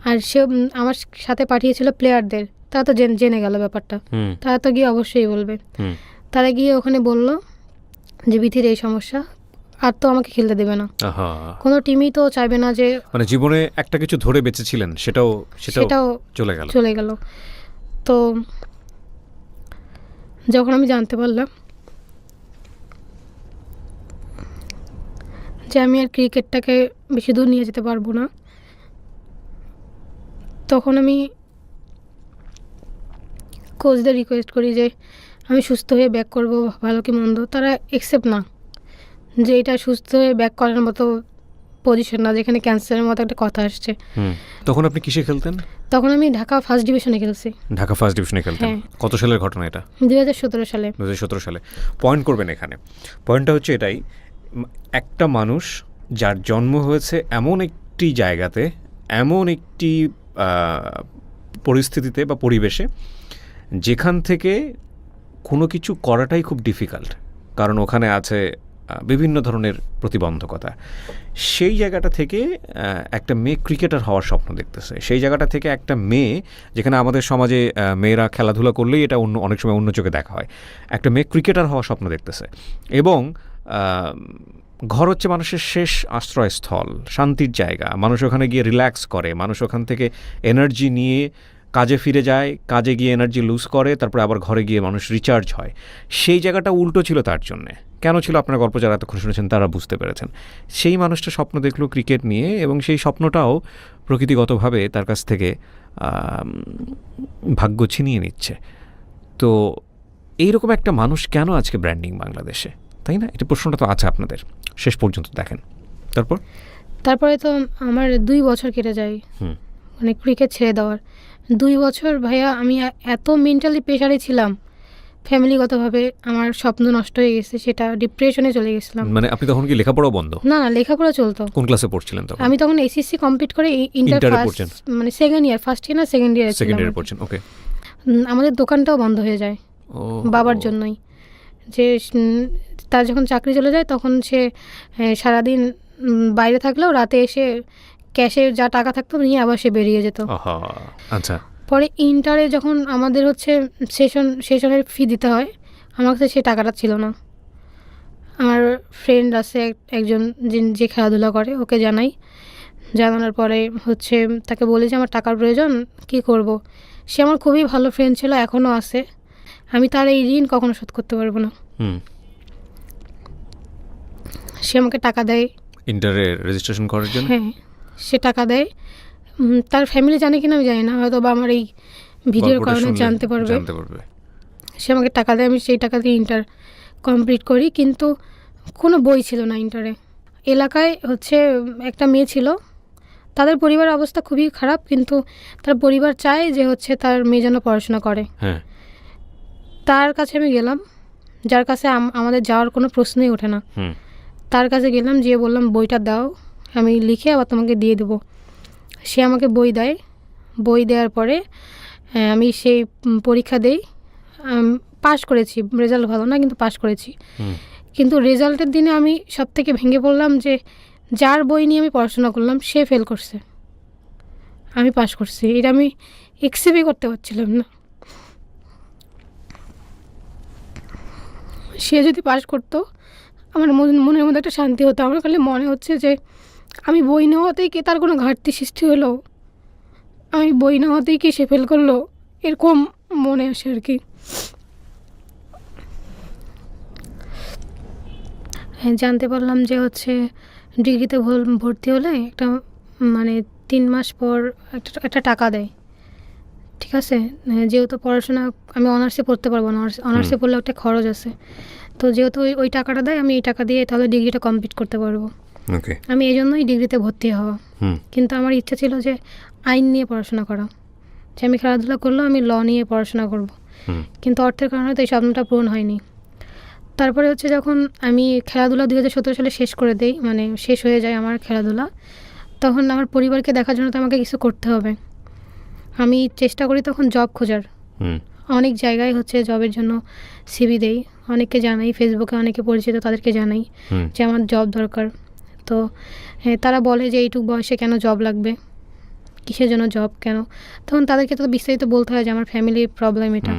আর সে আমার সাথে পাঠিয়েছিল প্লেয়ারদের, তারা তো জেনে গেল ব্যাপারটা, তারা তো গিয়ে অবশ্যই বলবে। তারা গিয়ে ওখানে বলল যে বিথির এই সমস্যা, আর তো আমাকে খেলতে দেবে না। কোনো টিমই তো চাইবে না যে, মানে জীবনে একটা কিছু ধরে বেঁচেছিলেন সেটাও চলে গেল। তো যখন আমি জানতে পারলাম যে আমি আর ক্রিকেটটাকে বেশি দূর নিয়ে যেতে পারবো না, তখন আমি কোচদের রিকোয়েস্ট করি যে আমি সুস্থ হয়ে ব্যাক করব, ভালো কি মন্দ। তারা অ্যাকসেপ্ট না, যে এটা সুস্থ হয়ে ব্যাক করার মতো পজিশন না, যেখানে ক্যান্সারের মতো একটা কথা আসছে। তখন আপনি কিসে খেলতেন? তখন আমি ঢাকা ফার্স্ট ডিভিশনে খেলছি। ঢাকা ফার্স্ট ডিভিশনে খেলতেন? কত সালের ঘটনা এটা? 2017 সালে। 2017 সালে। পয়েন্ট করবেন এখানে, পয়েন্টটা হচ্ছে এটাই, একটা মানুষ যার জন্ম হয়েছে এমন একটি জায়গাতে, এমন একটি পরিস্থিতিতে বা পরিবেশে যেখান থেকে কোনো কিছু করাটাই খুব ডিফিকাল্ট, কারণ ওখানে আছে বিভিন্ন ধরনের প্রতিবন্ধকতা। সেই জায়গাটা থেকে একটা মেয়ে ক্রিকেটার হওয়ার স্বপ্ন দেখতেছে, সেই জায়গাটা থেকে একটা মেয়ে, যেখানে আমাদের সমাজে মেয়েরা খেলাধুলা করলেই এটা অনেক সময় অন্য চোখে দেখা হয়, একটা মেয়ে ক্রিকেটার হওয়ার স্বপ্ন দেখতেছে। এবং ঘর হচ্ছে মানুষের শেষ আশ্রয়স্থল, শান্তির জায়গা, মানুষ ওখানে গিয়ে রিল্যাক্স করে, মানুষ ওখান থেকে এনার্জি নিয়ে কাজে ফিরে যায়, কাজে গিয়ে এনার্জি লুজ করে, তারপরে আবার ঘরে গিয়ে মানুষ রিচার্জ হয়। সেই জায়গাটা উল্টো ছিল তার জন্যে। কেন ছিল আপনার গল্প যারা এতক্ষণ শুনেছেন তারা বুঝতে পেরেছেন। সেই মানুষটা স্বপ্ন দেখলো ক্রিকেট নিয়ে, এবং সেই স্বপ্নটাও প্রকৃতিগতভাবে তার কাছ থেকে ভাগ্য ছিনিয়ে নিচ্ছে। তো এইরকম একটা মানুষ কেন আজকে ব্র্যান্ডিং বাংলাদেশে, তাই না? এটা প্রশ্নটা তো আছে আপনাদের, শেষ পর্যন্ত দেখেন। তারপরে তো আমার 2 বছর কেটে যায়, মানে ক্রিকেট ছেড়ে দেওয়ার 2 বছর। ভাইয়া আমি এত মেন্টালি প্রেশারে ছিলাম, ফ্যামিলিগতভাবে আমার স্বপ্ন নষ্ট হয়ে গেছে, সেটা ডিপ্রেশনে চলে গেছিলাম। মানে আপনি তখন কি লেখাপড়াও বন্ধ? না, লেখাপড়া চলতো। কোন ক্লাসে পড়ছিলেন তখন? আমি তখন এসএসসি কমপ্লিট করে ইন্টার পড়ছেন, মানে সেকেন্ড ইয়ার, ফার্স্ট ইয়ার না সেকেন্ড ইয়ারে পড়ছেন। ওকে। আমাদের দোকানটাও বন্ধ হয়ে যায় বাবার জন্যই, যে তার যখন চাকরি চলে যায় তখন সে সারাদিন বাইরে থাকলেও রাতে এসে ক্যাশে যা টাকা থাকতো নিয়ে আবার সে বেরিয়ে যেত। আচ্ছা। পরে ইন্টারে যখন আমাদের হচ্ছে সেশনের ফি দিতে হয়, আমার কাছে সে টাকাটা ছিল না। আমার ফ্রেন্ড আছে একজন যে খেলাধুলা করে, ওকে জানানোর পরে হচ্ছে তাকে বলি যে আমার টাকার প্রয়োজন, কি করব। সে আমার খুবই ভালো ফ্রেন্ড ছিল, এখনও আছে। আমি তার এই ঋণ কখনো শোধ করতে পারবো না। সে আমাকে টাকা দেয় ইন্টারে রেজিস্ট্রেশন করার জন্য। হ্যাঁ, সে টাকা দেয়। তার ফ্যামিলি জানে কিনা আমি জানি না, হয়তো বা আমার এই ভিডিওর কারণে জানতে পারবে। সে আমাকে টাকা দেয়, আমি সেই টাকা দিয়ে ইন্টার কমপ্লিট করি। কিন্তু কোনো বই ছিল না ইন্টারে। এলাকায় হচ্ছে একটা মেয়ে ছিল, তাদের পরিবারের অবস্থা খুবই খারাপ, কিন্তু তার পরিবার চায় যে হচ্ছে তার মেয়ে যেন পড়াশোনা করে। তার কাছে আমি গেলাম, যার কাছে আমাদের যাওয়ার কোনো প্রশ্নই ওঠে না। তার কাছে গেলাম, যেয়ে বললাম বইটা দাও, আমি লিখে আবার তোমাকে দিয়ে দেবো। সে আমাকে বই দেয়। বই দেওয়ার পরে আমি সেই পরীক্ষা দেই, পাশ করেছি। রেজাল্ট ভালো না, কিন্তু পাশ করেছি। কিন্তু রেজাল্টের দিনে আমি সব থেকে ভেঙে পড়লাম যে যার বই নিয়ে আমি পড়াশোনা করলাম সে ফেল করছে, আমি পাশ করছি। এটা আমি অ্যাকসেপ্টই করতে পারছিলাম না। সে যদি পাশ করতো আমার মনের মধ্যে একটা শান্তি হতো। আমার খালি মনে হচ্ছে যে আমি বই নেওয়াতেই কে তার কোনো ঘাটতি সৃষ্টি হলো, আমি বই নেওয়াতেই কি সে ফেল করলো, এরকম মনে আসে আর কি। হ্যাঁ, জানতে পারলাম যে হচ্ছে ডিগ্রিতে ভর্তি হলে একটা মানে 3 মাস পর একটা টাকা দেয়, ঠিক আছে। যেহেতু পড়াশোনা আমি অনার্সে পড়তে পারবো না, অনার্সে পড়লে একটা খরচ আছে, তো যেহেতু ওই টাকাটা দেয় আমি এই টাকা দিয়ে তাহলে ডিগ্রিটা কমপ্লিট করতে পারবো। আমি এই জন্যই ডিগ্রিতে ভর্তি হওয়া। কিন্তু আমার ইচ্ছা ছিল যে আইন নিয়ে পড়াশোনা করা, যে আমি খেলাধুলা করলেও আমি ল নিয়ে পড়াশোনা করব, কিন্তু অর্থের কারণে তো এই স্বপ্নটা পূরণ হয়নি। তারপরে হচ্ছে যখন আমি খেলাধুলা 2017 সালে শেষ করে দেই, মানে শেষ হয়ে যায় আমার খেলাধুলা, তখন আমার পরিবারকে দেখার জন্য তো আমাকে কিছু করতে হবে। আমি চেষ্টা করি তখন জব খোঁজার, অনেক জায়গায় হচ্ছে জবের জন্য সিভি দেই, অনেককে জানাই, ফেসবুকে অনেকে পরিচিত তাদেরকে জানাই যে আমার জব দরকার। তো তারা বলে যে এইটুকু বয়সে কেন জব লাগবে, কিসের জন্য জব কেন, তখন তাদেরকে তো বিস্তারিত বলতে হয় যে আমার ফ্যামিলির প্রবলেম এটা।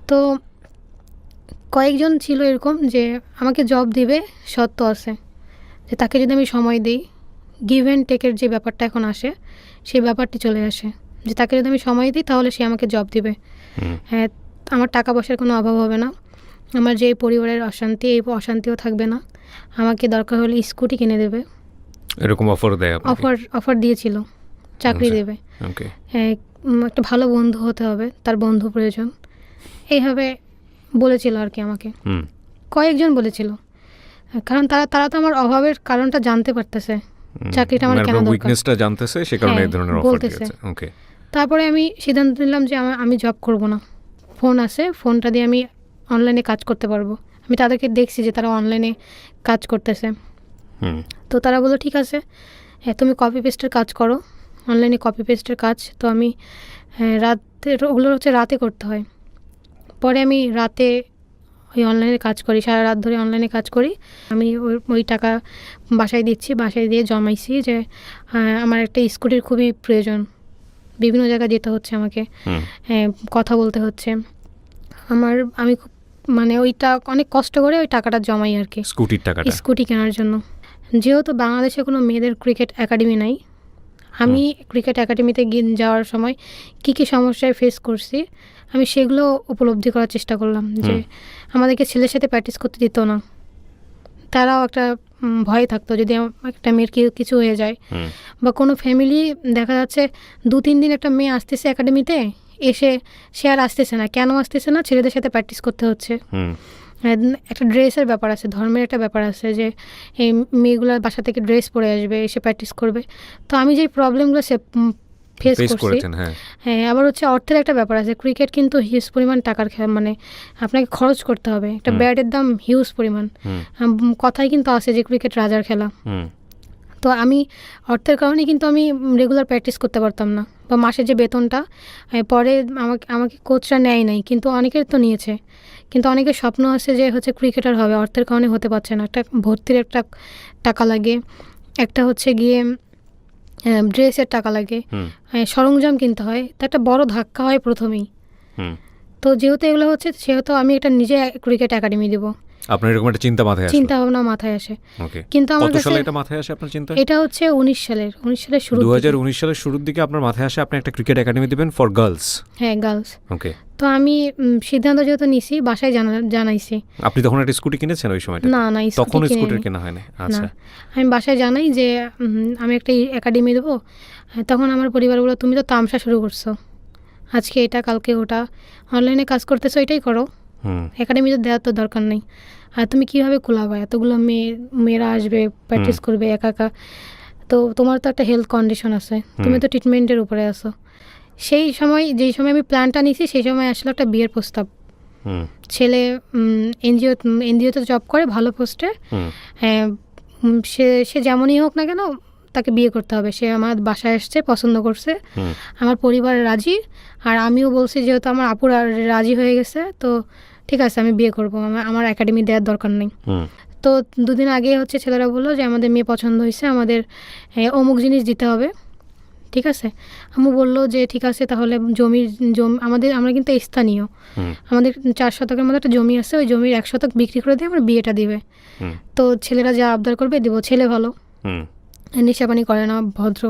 তো কয়েকজন ছিল এরকম যে আমাকে জব দিবে সত্য আছে, যে তাকে যদি আমি সময় দিই, গিভ অ্যান্ড টেকের যে ব্যাপারটা এখন আসে সেই ব্যাপারটি চলে আসে, যে তাকে যদি আমি সময় দিই তাহলে সে আমাকে জব দিবে। হ্যাঁ, আমার টাকা পয়সার কোনো অভাব হবে না, আমার যে পরিবারের অশান্তি এই অশান্তিও থাকবে না, আমাকে দরকার হলে স্কুটি কিনে দেবে, এরকম অফার দেয়? অফার দিয়েছিল, চাকরি দেবে, একটা ভালো বন্ধু হতে হবে, তার বন্ধু প্রয়োজন, এইভাবে বলেছিল আর কি আমাকে। কয়েকজন বলেছিল, কারণ তারা তো আমার অভাবের কারণটা জানতে পারতেছে, চাকরিটা আমার কেন দরকার উইকনেসটা জানতেছে, সে কারণে এই ধরনের অফার দিয়েছে। ওকে। তারপরে আমি সিদ্ধান্ত নিলাম যে আমি জব করব না, ফোন আছে, ফোনটা দিয়ে আমি অনলাইনে কাজ করতে পারবো। আমি তাদেরকে দেখছি যে তারা অনলাইনে কাজ করতেছে, তো তারা বললো ঠিক আছে তুমি কপি পেস্টের কাজ করো, অনলাইনে কপি পেস্টের কাজ। তো আমি রাতে, ওগুলো হচ্ছে রাতে করতে হয়, পরে আমি রাতে ওই অনলাইনে কাজ করি, সারা রাত ধরে অনলাইনে কাজ করি। আমি ওই টাকা বাসায় দিচ্ছি, বাসায় দিয়ে জমাইছি যে আমার একটা স্কুটির খুবই প্রয়োজন, বিভিন্ন জায়গায় যেতে হচ্ছে আমাকে, কথা বলতে হচ্ছে আমি খুব মানে ওইটা অনেক কষ্ট করে ওই টাকাটা জমাই আর কি, স্কুটি কেনার জন্য। যেহেতু বাংলাদেশে কোনো মেয়েদের ক্রিকেট একাডেমি নাই, আমি ক্রিকেট একাডেমিতে যাওয়ার সময় কী কী সমস্যায় ফেস করছি আমি সেগুলো উপলব্ধি করার চেষ্টা করলাম, যে আমাদেরকে ছেলের সাথে প্র্যাকটিস করতে দিত না, তারাও একটা ভয় থাকতো যদি একটা মেয়ের কিছু হয়ে যায়, বা কোনো ফ্যামিলি দেখা যাচ্ছে 2-3 দিন একটা মেয়ে আসতেছে একাডেমিতে, এসে সে আর আসতেছে না, কেন আসতেছে না, ছেলেদের সাথে প্র্যাকটিস করতে হচ্ছে। একটা ড্রেসের ব্যাপার আছে, ধর্মের একটা ব্যাপার আছে, যে এই মেয়েগুলোর বাসা থেকে ড্রেস পরে আসবে, এসে প্র্যাকটিস করবে। তো আমি যেই প্রবলেমগুলো ফেস করছি, হ্যাঁ, আবার হচ্ছে অর্থের একটা ব্যাপার আছে, ক্রিকেট কিন্তু হিউজ পরিমাণ টাকার খেলা, মানে আপনাকে খরচ করতে হবে, একটা ব্যাটের দাম হিউজ পরিমাণ, কথাই কিন্তু আছে যে ক্রিকেট রাজার খেলা। তো আমি অর্থের কারণে কিন্তু আমি রেগুলার প্র্যাকটিস করতে পারতাম না, বা মাসের যে বেতনটা পরে আমাকে কোচরা নেয় নাই, কিন্তু অনেকের তো নিয়েছে, কিন্তু অনেকের স্বপ্ন আছে যে হচ্ছে ক্রিকেটার হবে, অর্থের কারণে হতে পারছে না, একটা ভর্তির একটা টাকা লাগে, একটা হচ্ছে গিয়ে ড্রেসের টাকা লাগে, সরঞ্জাম কিনতে হয়, তো একটা বড় ধাক্কা হয় প্রথমেই। তো যেহেতু এগুলো হচ্ছে, সেহেতু আমি একটা নিজে ক্রিকেট একাডেমি দেবো, আপনার এরকম একটা চিন্তা ভাবনা মাথায় আসে। কিন্তু আমার কাছে এটা মাথায় আসে আপনার চিন্তা, এটা হচ্ছে 19 সালের শুরু, 2019 সালের শুরুর দিকে আপনার মাথায় আসে আপনি একটা ক্রিকেট একাডেমি দিবেন ফর গার্লস। হ্যাঁ, গার্লস। ওকে। তো আমি সিদ্ধান্ত যেহেতু নিছি, বাসায় জানাইছি। আপনি তখন একটা স্কুটি কিনেছেন ওই সময়টা? না, তখন স্কুটি কেনা হয়নি। আচ্ছা। আমি বাসায় জানাই যে আমি একটা একাডেমি দেবো, তখন আমার পরিবার বলল তুমি তো তামসা শুরু করছো, আজকে এটা কালকে ওটা, অনলাইনে কাজ করতেছো, এটাই করো, একাডেমিতে দেওয়ার তো দরকার নেই, আর তুমি কীভাবে খোলাবা, এতগুলো মেয়েরা আসবে প্র্যাকটিস করবে একা একা, তো তোমার তো একটা হেলথ কন্ডিশন আছে, তুমি তো ট্রিটমেন্টের উপরে আছো। যেই সময় আমি প্ল্যানটা নিয়েছি সেই সময় আসলে একটা বিয়ের প্রস্তাব, ছেলে এনজিওতে জব করে ভালো পোস্টে, সে যেমনই হোক না কেন তাকে বিয়ে করতে হবে, সে আমার বাসায় এসছে, পছন্দ করছে, আমার পরিবার রাজি, আর আমিও বলছি যেহেতু আমার আপুর রাজি হয়ে গেছে, তো ঠিক আছে আমি বিয়ে করবো, আমার একাডেমি দেওয়ার দরকার নেই। তো 2 দিন আগে হচ্ছে ছেলেরা বললো যে আমাদের মেয়ে পছন্দ হয়েছে, আমাদের অমুক জিনিস দিতে হবে, ঠিক আছে। আম্মু বললো যে ঠিক আছে তাহলে জমি আমরা কিন্তু স্থানীয়, আমাদের 4 শতকের মধ্যে একটা জমি আছে, ওই জমির 1 শতক বিক্রি করে দিয়ে আমার বিয়েটা দিবে। তো ছেলেরা যা আবদার করবে দিব, ছেলে ভালো, নেশাপানি করে না, ভদ্র।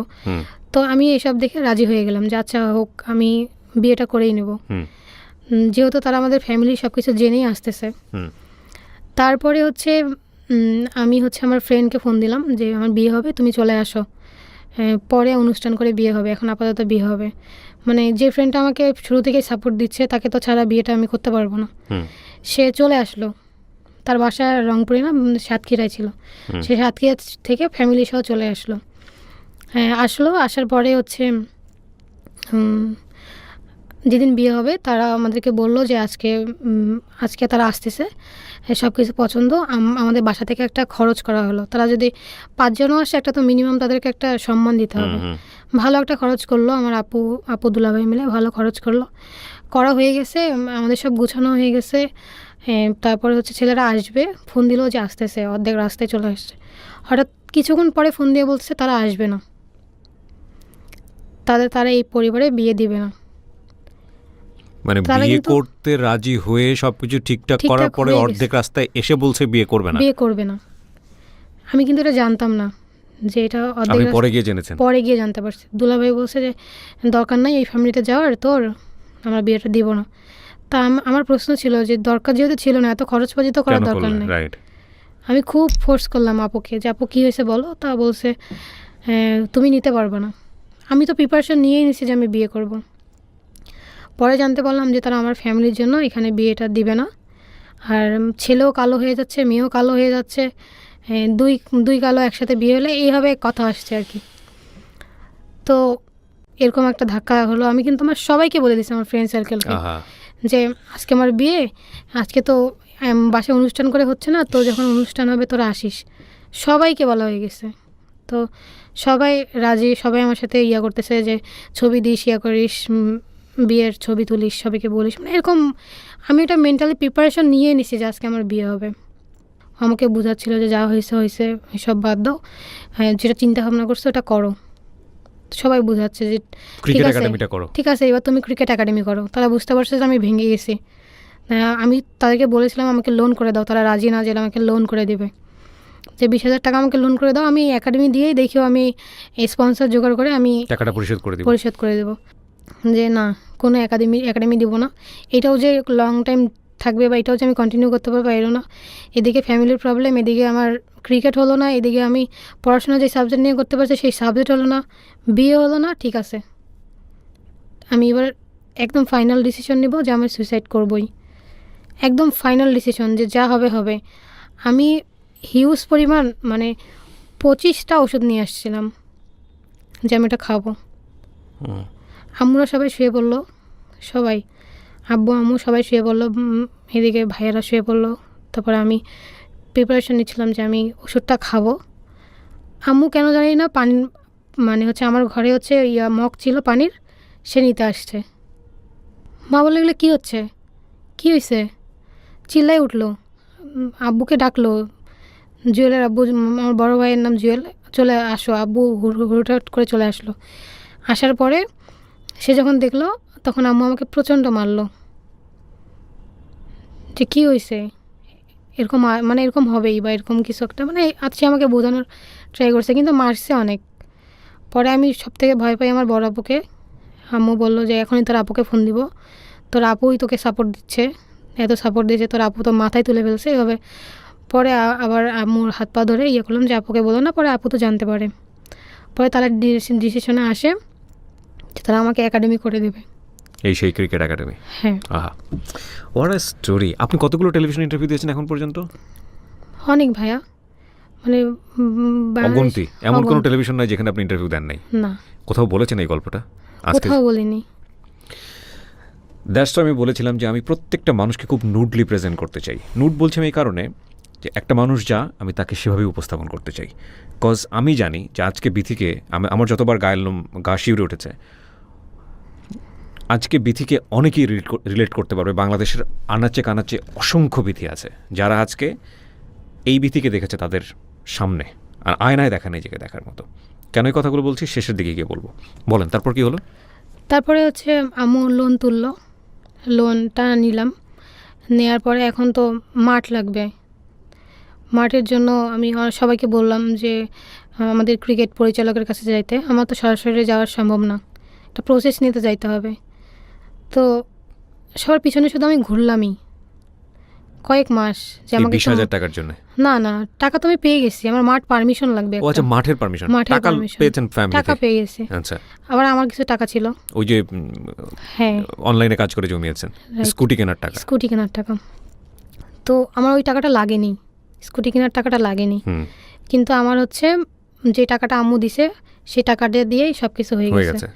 তো আমি এসব দেখে রাজি হয়ে গেলাম যে আচ্ছা হোক, আমি বিয়েটা করেই নেব। যেহেতু তারা আমাদের ফ্যামিলি সব কিছু জেনেই আসতেছে। তারপরে হচ্ছে আমি হচ্ছে আমার ফ্রেন্ডকে ফোন দিলাম যে আমার বিয়ে হবে, তুমি চলে আসো, পরে অনুষ্ঠান করে বিয়ে হবে, এখন আপাতত বিয়ে হবে। মানে যে ফ্রেন্ডটা আমাকে শুরু থেকেই সাপোর্ট দিচ্ছে তাকে তো ছাড়া বিয়েটা আমি করতে পারবো না। সে চলে আসলো, তার বাসা রংপুরে না, সাতক্ষীরায় ছিল। সে সাতক্ষীরা থেকে ফ্যামিলি সহ চলে আসলো। আসলো, আসার পরে হচ্ছে যেদিন বিয়ে হবে তারা আমাদেরকে বললো যে আজকে তারা আসতেছে, সব কিছু পছন্দ। আমাদের বাসা থেকে একটা খরচ করা হলো। তারা যদি 5 জনও আসে, একটা তো মিনিমাম তাদেরকে একটা সম্মান দিতে হবে। ভালো একটা খরচ করলো, আমার আপু দুলাভাই মিলে ভালো খরচ করলো, করা হয়ে গেছে, আমাদের সব গুছানো হয়ে গেছে। তারপরে হচ্ছে ছেলেরা আসবে, ফোন দিল যে আসতেছে, অর্ধেক রাস্তায় চলে আসছে। হঠাৎ কিছুক্ষণ পরে ফোন দিয়ে বলছে তারা আসবে না, তারা এই পরিবারে বিয়ে দিবে না। মানে বিয়ে করতে রাজি হয়ে সবকিছু ঠিকঠাক করার পরে অর্ধেক রাস্তায় এসে বলছে বিয়ে করবে না। আমি কিন্তু এটা জানতাম না যে এটা আপনি পরে গিয়ে জেনেছেন? পরে গিয়ে জানতে পারছি। দুলাভাই বলছে যে দরকার নাই এই ফ্যামিলিতে যাওয়ার, তোর আমরা বিয়েটা দিব না। তা আমার প্রশ্ন ছিল যে দরকার যেহেতু ছিল না, এত খরচপাতি তো করার দরকার নেই। আমি খুব ফোর্স করলাম আপুকে যে আপু কী হয়েছে বলো। তা বলছে তুমি নিতে পারবে না। আমি তো প্রিপারেশন নিয়েই নিছি যে আমি বিয়ে করব। পরে জানতে পারলাম যে তারা আমার ফ্যামিলির জন্য এখানে বিয়েটা দিবে না। আর ছেলেও কালো হয়ে যাচ্ছে, মেয়েও কালো হয়ে যাচ্ছে, দুই কালো একসাথে বিয়ে হলে এইভাবে কথা আসছে আর কি। তো এরকম একটা ধাক্কা হলো। আমি কিন্তু আমার সবাইকে বলে দিয়েছি, আমার ফ্রেন্ড সার্কেলকে, যে আজকে আমার বিয়ে, আজকে তো বাসায় অনুষ্ঠান করে হচ্ছে না, তো যখন অনুষ্ঠান হবে তোরা আসিস। সবাইকে বলা হয়ে গেছে। তো সবাই রাজি, সবাই আমার সাথে করতেছে যে ছবি দিস, করিস, বিয়ের ছবি তুলিস, সবাইকে বলিস। মানে এরকম আমি এটা মেন্টালি প্রিপারেশন নিয়ে নিছি যে আজকে আমার বিয়ে হবে। আমাকে বোঝাচ্ছিল যে যা হয়েছে এসব বাদ দাও, যেটা চিন্তা ভাবনা করছো ওটা করো। সবাই বোঝাচ্ছে যে ঠিক আছে এবার তুমি ক্রিকেট একাডেমি করো। তারা বুঝতে পারছে যে আমি ভেঙে গেছি। আমি তাদেরকে বলেছিলাম আমাকে লোন করে দাও, তারা রাজি না যে আমাকে লোন করে দেবে, যে 20,000 টাকা আমাকে লোন করে দাও, আমি একাডেমি দিয়েই দেখিও আমি স্পন্সর জোগাড় করে আমি টাকাটা পরিশোধ করে দেবো। যে না, কোনো একাডেমি দিব না, এটাও যে লং টাইম থাকবে বা এটাও যে আমি কন্টিনিউ করতে পারবো এরও না। এদিকে ফ্যামিলির প্রবলেম, এদিকে আমার ক্রিকেট হলো না, এদিকে আমি পড়াশোনা যে সাবজেক্ট নিয়ে করতে পারছি সেই সাবজেক্ট হলো না, বিয়ে হলো না। ঠিক আছে, আমি এবার একদম ফাইনাল ডিসিশন নিব যে আমি সুইসাইড করবই। একদম ফাইনাল ডিসিশন যে যা হবে হবে। আমি হিউজ পরিমাণ মানে 25টা ওষুধ নিয়ে আসছিলাম যে আমি এটা খাবো। আম্মুরা সবাই শুয়ে পড়লো, সবাই আব্বু আম্মু সবাই শুয়ে পড়লো, এদিকে ভাইয়েরা শুয়ে পড়লো। তারপরে আমি প্রিপারেশন নিচ্ছিলাম যে আমি ওষুধটা খাবো। আম্মু কেন জানি না পানি মানে হচ্ছে আমার ঘরে হচ্ছে মগ ছিল পানির, সে নিতে আসছে। মা বলে গেলে কী হচ্ছে, কী হয়েছে, চিল্লাই উঠলো, আব্বুকে ডাকলো। জুয়েলের আব্বু, আমার বড় ভাইয়ের নাম জুয়েল, চলে আসো। আব্বু হুড়হুড় করে চলে আসলো। আসার পরে সে যখন দেখলো তখন আম্মু আমাকে প্রচণ্ড মারলো যে কী হয়েছে, এরকম মানে এরকম হবেই বা এরকম কিছু একটা, মানে আজকে আমাকে বোঝানোর ট্রাই করছে, কিন্তু মারছে অনেক। পরে আমি সবথেকে ভয় পাই আমার বড় আপুকে। আম্মু বললো যে এখনই তোর আপুকে ফোন দিব, তোর আপুই তোকে সাপোর্ট দিচ্ছে, এত সাপোর্ট দিয়েছে, তোর আপু তো মাথায় তুলে ফেলছে এভাবে। পরে আবার আম্মুর হাত পা ধরে করলাম যে আপুকে বলো না, পরে আপু তো জানতে পারে। পরে তারা ডিসিশনে আসে যে তারা আমাকে একাডেমি করে দেবে, সেই ক্রিকেট একাডেমি। হ্যাঁ। What a story. আপনি কতগুলো টেলিভিশন ইন্টারভিউ দিয়েছেন এখন পর্যন্ত? অনেক ভাইয়া, মানে অগন্তি। এমন কোনো টেলিভিশন নাই যেখানে আপনি ইন্টারভিউ দেন নাই? না। কোথাও বলেছেন এই গল্পটা? কোথাও বলিনি। দ্যাটস আমি বলেছিলাম যে আমি প্রত্যেকটা মানুষকে খুব নুডলি প্রেজেন্ট করতে চাই। নুড বলছি আমি এই কারণে যে একটা মানুষ যা আমি তাকে সেভাবেই উপস্থাপন করতে চাই। কজ আমি জানি যে আজকে বিথিকে আমার যতবার গা শিউরে উঠেছে, আজকে বিথিকে অনেকেই রিলেট করতে পারবে। বাংলাদেশের আনাচে কানাচে অসংখ্য বিথি আছে যারা আজকে এই বিথিকে দেখেছে তাদের সামনে, আর আয়নায় দেখা নিজেকে দেখার মতো। কেন এই কথাগুলো বলছি শেষের দিকে গিয়ে বলবো। বলেন তারপর কি হলো? তারপরে হচ্ছে আম্মু লোন তুললো, লোনটা নিলাম। নেওয়ার পরে এখন তো মাঠ লাগবে, মাঠের জন্য আমি সবাইকে বললাম যে আমাদের ক্রিকেট পরিচালকের কাছে যাইতে। আমার তো সরাসরি যাওয়া সম্ভব না, একটা প্রসেস নিতে যাইতে হবে। তো সবার পিছনে শুধু আমি ঘুরলামই কয়েক মাস, যে এই আমাকে 20,000 টাকার জন্য? না না, টাকা তো আমি পেয়ে গেছি, আমার মাঠ পারমিশন লাগবে ও আচ্ছা, একটা। মাঠের পারমিশন, মাঠের টাকা permission। পেয়েছেন ফ্যামিলি টাকা থেকে? পেয়ে গেছি, আচ্ছা, আবার আমার কিছু টাকা ছিল। ওই যে হ্যাঁ, অনলাইনে কাজ করে জমিয়েছেন Right. স্কুটি কেনার টাকা? স্কুটি কেনার টাকা। তো আমার ওই টাকাটা লাগেনি, স্কুটি কেনার টাকাটা লাগেনি, হুম, কিন্তু আমার হচ্ছে যে টাকাটা আম্মু দিছে সেই টাকাটা দিয়েই সব কিছু হয়ে হয়ে গেছে। গেছে।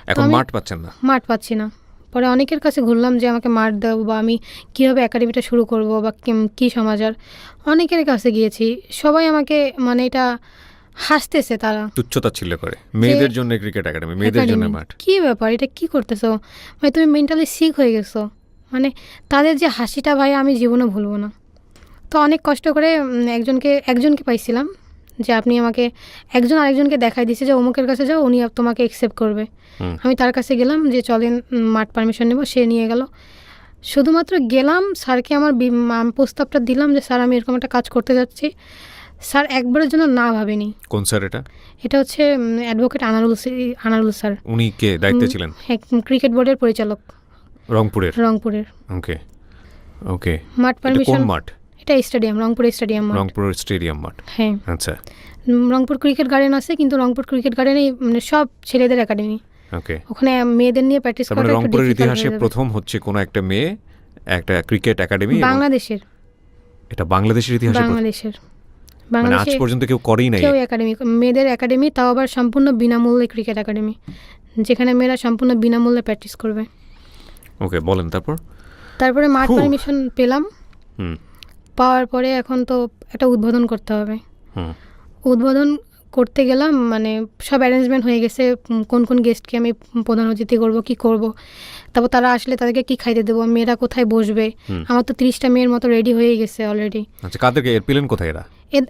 এখন আমি- মাঠ পাচ্ছেন না? মাঠ পাচ্ছি না। পরে অনেকের কাছে ঘুরলাম যে আমাকে মাঠ দাও, বা আমি কীভাবে একাডেমিটা শুরু করব, বা কী সমাচার। অনেকের কাছে গিয়েছি, সবাই আমাকে মানে এটা হাসতেছে তারা। তুচ্ছতা ছিল করে, মেয়েদের জন্য ক্রিকেট একাডেমি, মেয়েদের জন্য Academy, মাঠ। কী ব্যাপার, এটা কি করতেছো, মানে তুমি মেন্টালি সিক হয়ে গেছো। মানে তাদের যে হাসিটা ভাই আমি জীবনে ভুলবো না। তো অনেক কষ্ট করে একজনকে পাইছিলাম, যে আপনি আমাকে একজন আরেকজনকে দেখাই দিছে যে অমুকের কাছে যাও, উনি তোমাকে অ্যাকসেপ্ট করবে। হুম। আমি তার কাছে গেলাম যে চলেন মাঠ পারমিশন নেব, সে নিয়ে গেল। শুধুমাত্র গেলাম, স্যারকে আমার প্রস্তাবটা দিলাম যে স্যার আমি এরকম একটা কাজ করতে যাচ্ছি। স্যার একবারের জন্য না ভাবেনি। কোন স্যার এটা? এটা হচ্ছে অ্যাডভোকেট আনারুল স্যার। উনি কে দায়িত্বে ছিলেন? হ্যাঁ, ক্রিকেট বোর্ডের পরিচালক, রংপুরের? রংপুরের। ওকে ওকে। মাঠ এটা কোন পারমিশন, মাঠ? এটা স্টেডিয়াম, রংপুর স্টেডিয়াম মাঠ। রংপুর স্টেডিয়াম মাঠ। হ্যাঁ, আচ্ছা, রংপুর ক্রিকেট গার্ডেন আছে, কিন্তু রংপুর ক্রিকেট গার্ডেনেই মানে সব ছেলেদের একাডেমি, ওকে। ওখানে মেয়েদের নিয়ে প্র্যাকটিস তার মানে করাটা একটু রংপুরের difficult ইতিহাসে হয়ে যাবে। প্রথম হচ্ছে কোনো একটা মেয়ে একটা ক্রিকেট একাডেমি, বাংলাদেশের, এটা বাংলাদেশের ইতিহাসে প্রথম। বাংলাদেশের, মানে আজ বাংলাদেশে পর্যন্ত কেউ করেই নাই। কেউ একাডেমি, মেয়েদের একাডেমি, তাও আবার সম্পূর্ণ বিনামূল্যে ক্রিকেট একাডেমি, যেখানে মেয়েরা সম্পূর্ণ বিনামূল্যে প্র্যাকটিস করবে। ওকে, বলেন তারপর। তারপরে মাঠ পারমিশন পেলাম। হুম পাওয়ার পরে এখন তো একটা উদ্বোধন করতে হবে। হুম উদ্বোধন করতে গেলাম, মানে সব অ্যারেঞ্জমেন্ট হয়ে গেছে, কোন কোন গেস্টকে আমি প্রধান অতিথি করব, কি করব, তারপর তারা আসলে তাদেরকে কি খাইতে দেবো, মেয়েরা কোথায় বসবে। আমার তো 30টা মেয়ের মতো রেডি হয়ে গেছে অলরেডি। আচ্ছা, কাদেরকে পেলেন কোথায় এরা?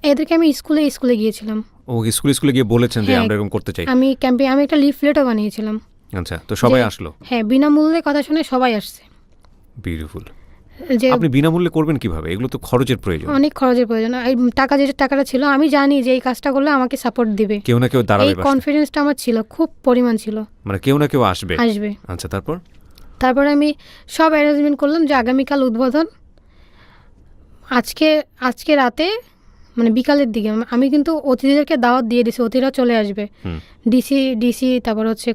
এদেরকে আমি স্কুলে গিয়েছিলাম। ও স্কুলে গিয়ে বলেছেন যে হ্যাঁ, আমরা এরকম করতে চাই? আমি একটা লিফলেটও বানিয়েছিলাম। আচ্ছা, তো সবাই যে- আসলো? হ্যাঁ, বিনামূল্যে কথা শুনে সবাই আসছে। বিউটিফুল। যে আপনি বিনামূল্যে করবেন কিভাবে? এগুলো তো খরচের প্রয়োজন। অনেক খরচের প্রয়োজন। এই টাকাটা ছিল, আমি জানি যে এই কাজটা করলে আমাকে সাপোর্ট দিবে, কেউ না কেউ দাঁড়াবে এই পাশে। কনফিডেন্সটা আমার ছিল, খুব পরিমাণ ছিল। মানে কেউ না কেউ আসবে। আচ্ছা, তারপরে আমি সব অ্যারেঞ্জমেন্ট করলাম যে আগামীকাল উদ্বোধন। আজকে রাতে মানে বিকালের দিকে আমি কিন্তু অতিথিদেরকে দাওয়াত দিয়ে দিছি, অতিথিরা চলে আসবে। ডিসি তারপর হচ্ছে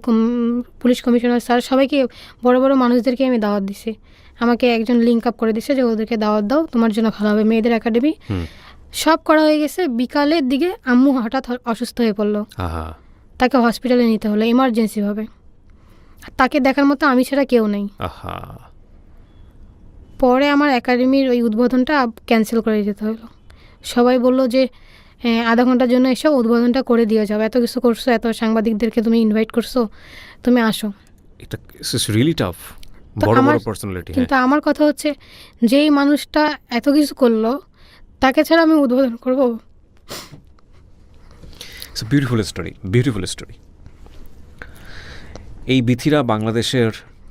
পুলিশ কমিশনার স্যার, সবাইকে, বড় বড় মানুষদেরকে আমি দাওয়াত দিছি। আমাকে একজন লিঙ্ক আপ করে দিছে যে ওদেরকে দাওয়াত দাও, তোমার জন্য ভালো হবে, মেয়েদের একাডেমি। সব করা হয়ে গেছে। বিকালের দিকে আম্মু হঠাৎ অসুস্থ হয়ে পড়লো, তাকে হসপিটালে নিতে হলো এমার্জেন্সিভাবে। তাকে দেখার মতো আমি ছাড়া কেউ নেই। পরে আমার একাডেমির ওই উদ্বোধনটা ক্যান্সেল করে দিতে হলো। সবাই বলল যে আধা ঘন্টার জন্য এসো, উদ্বোধনটা করে দিয়ে যাবে, এত কিছু করছো, এত সাংবাদিকদেরকে তুমি ইনভাইট করছো, তুমি আসো। এটা রিয়েলি টাফ, বড় বড় পার্সোনালিটি। কিন্তু আমার কথা হচ্ছে, যেই মানুষটা এত কিছু করলো, তাকে ছাড়া আমি উদ্বোধন করব? It's a beautiful story. এই বিথিরা বাংলাদেশের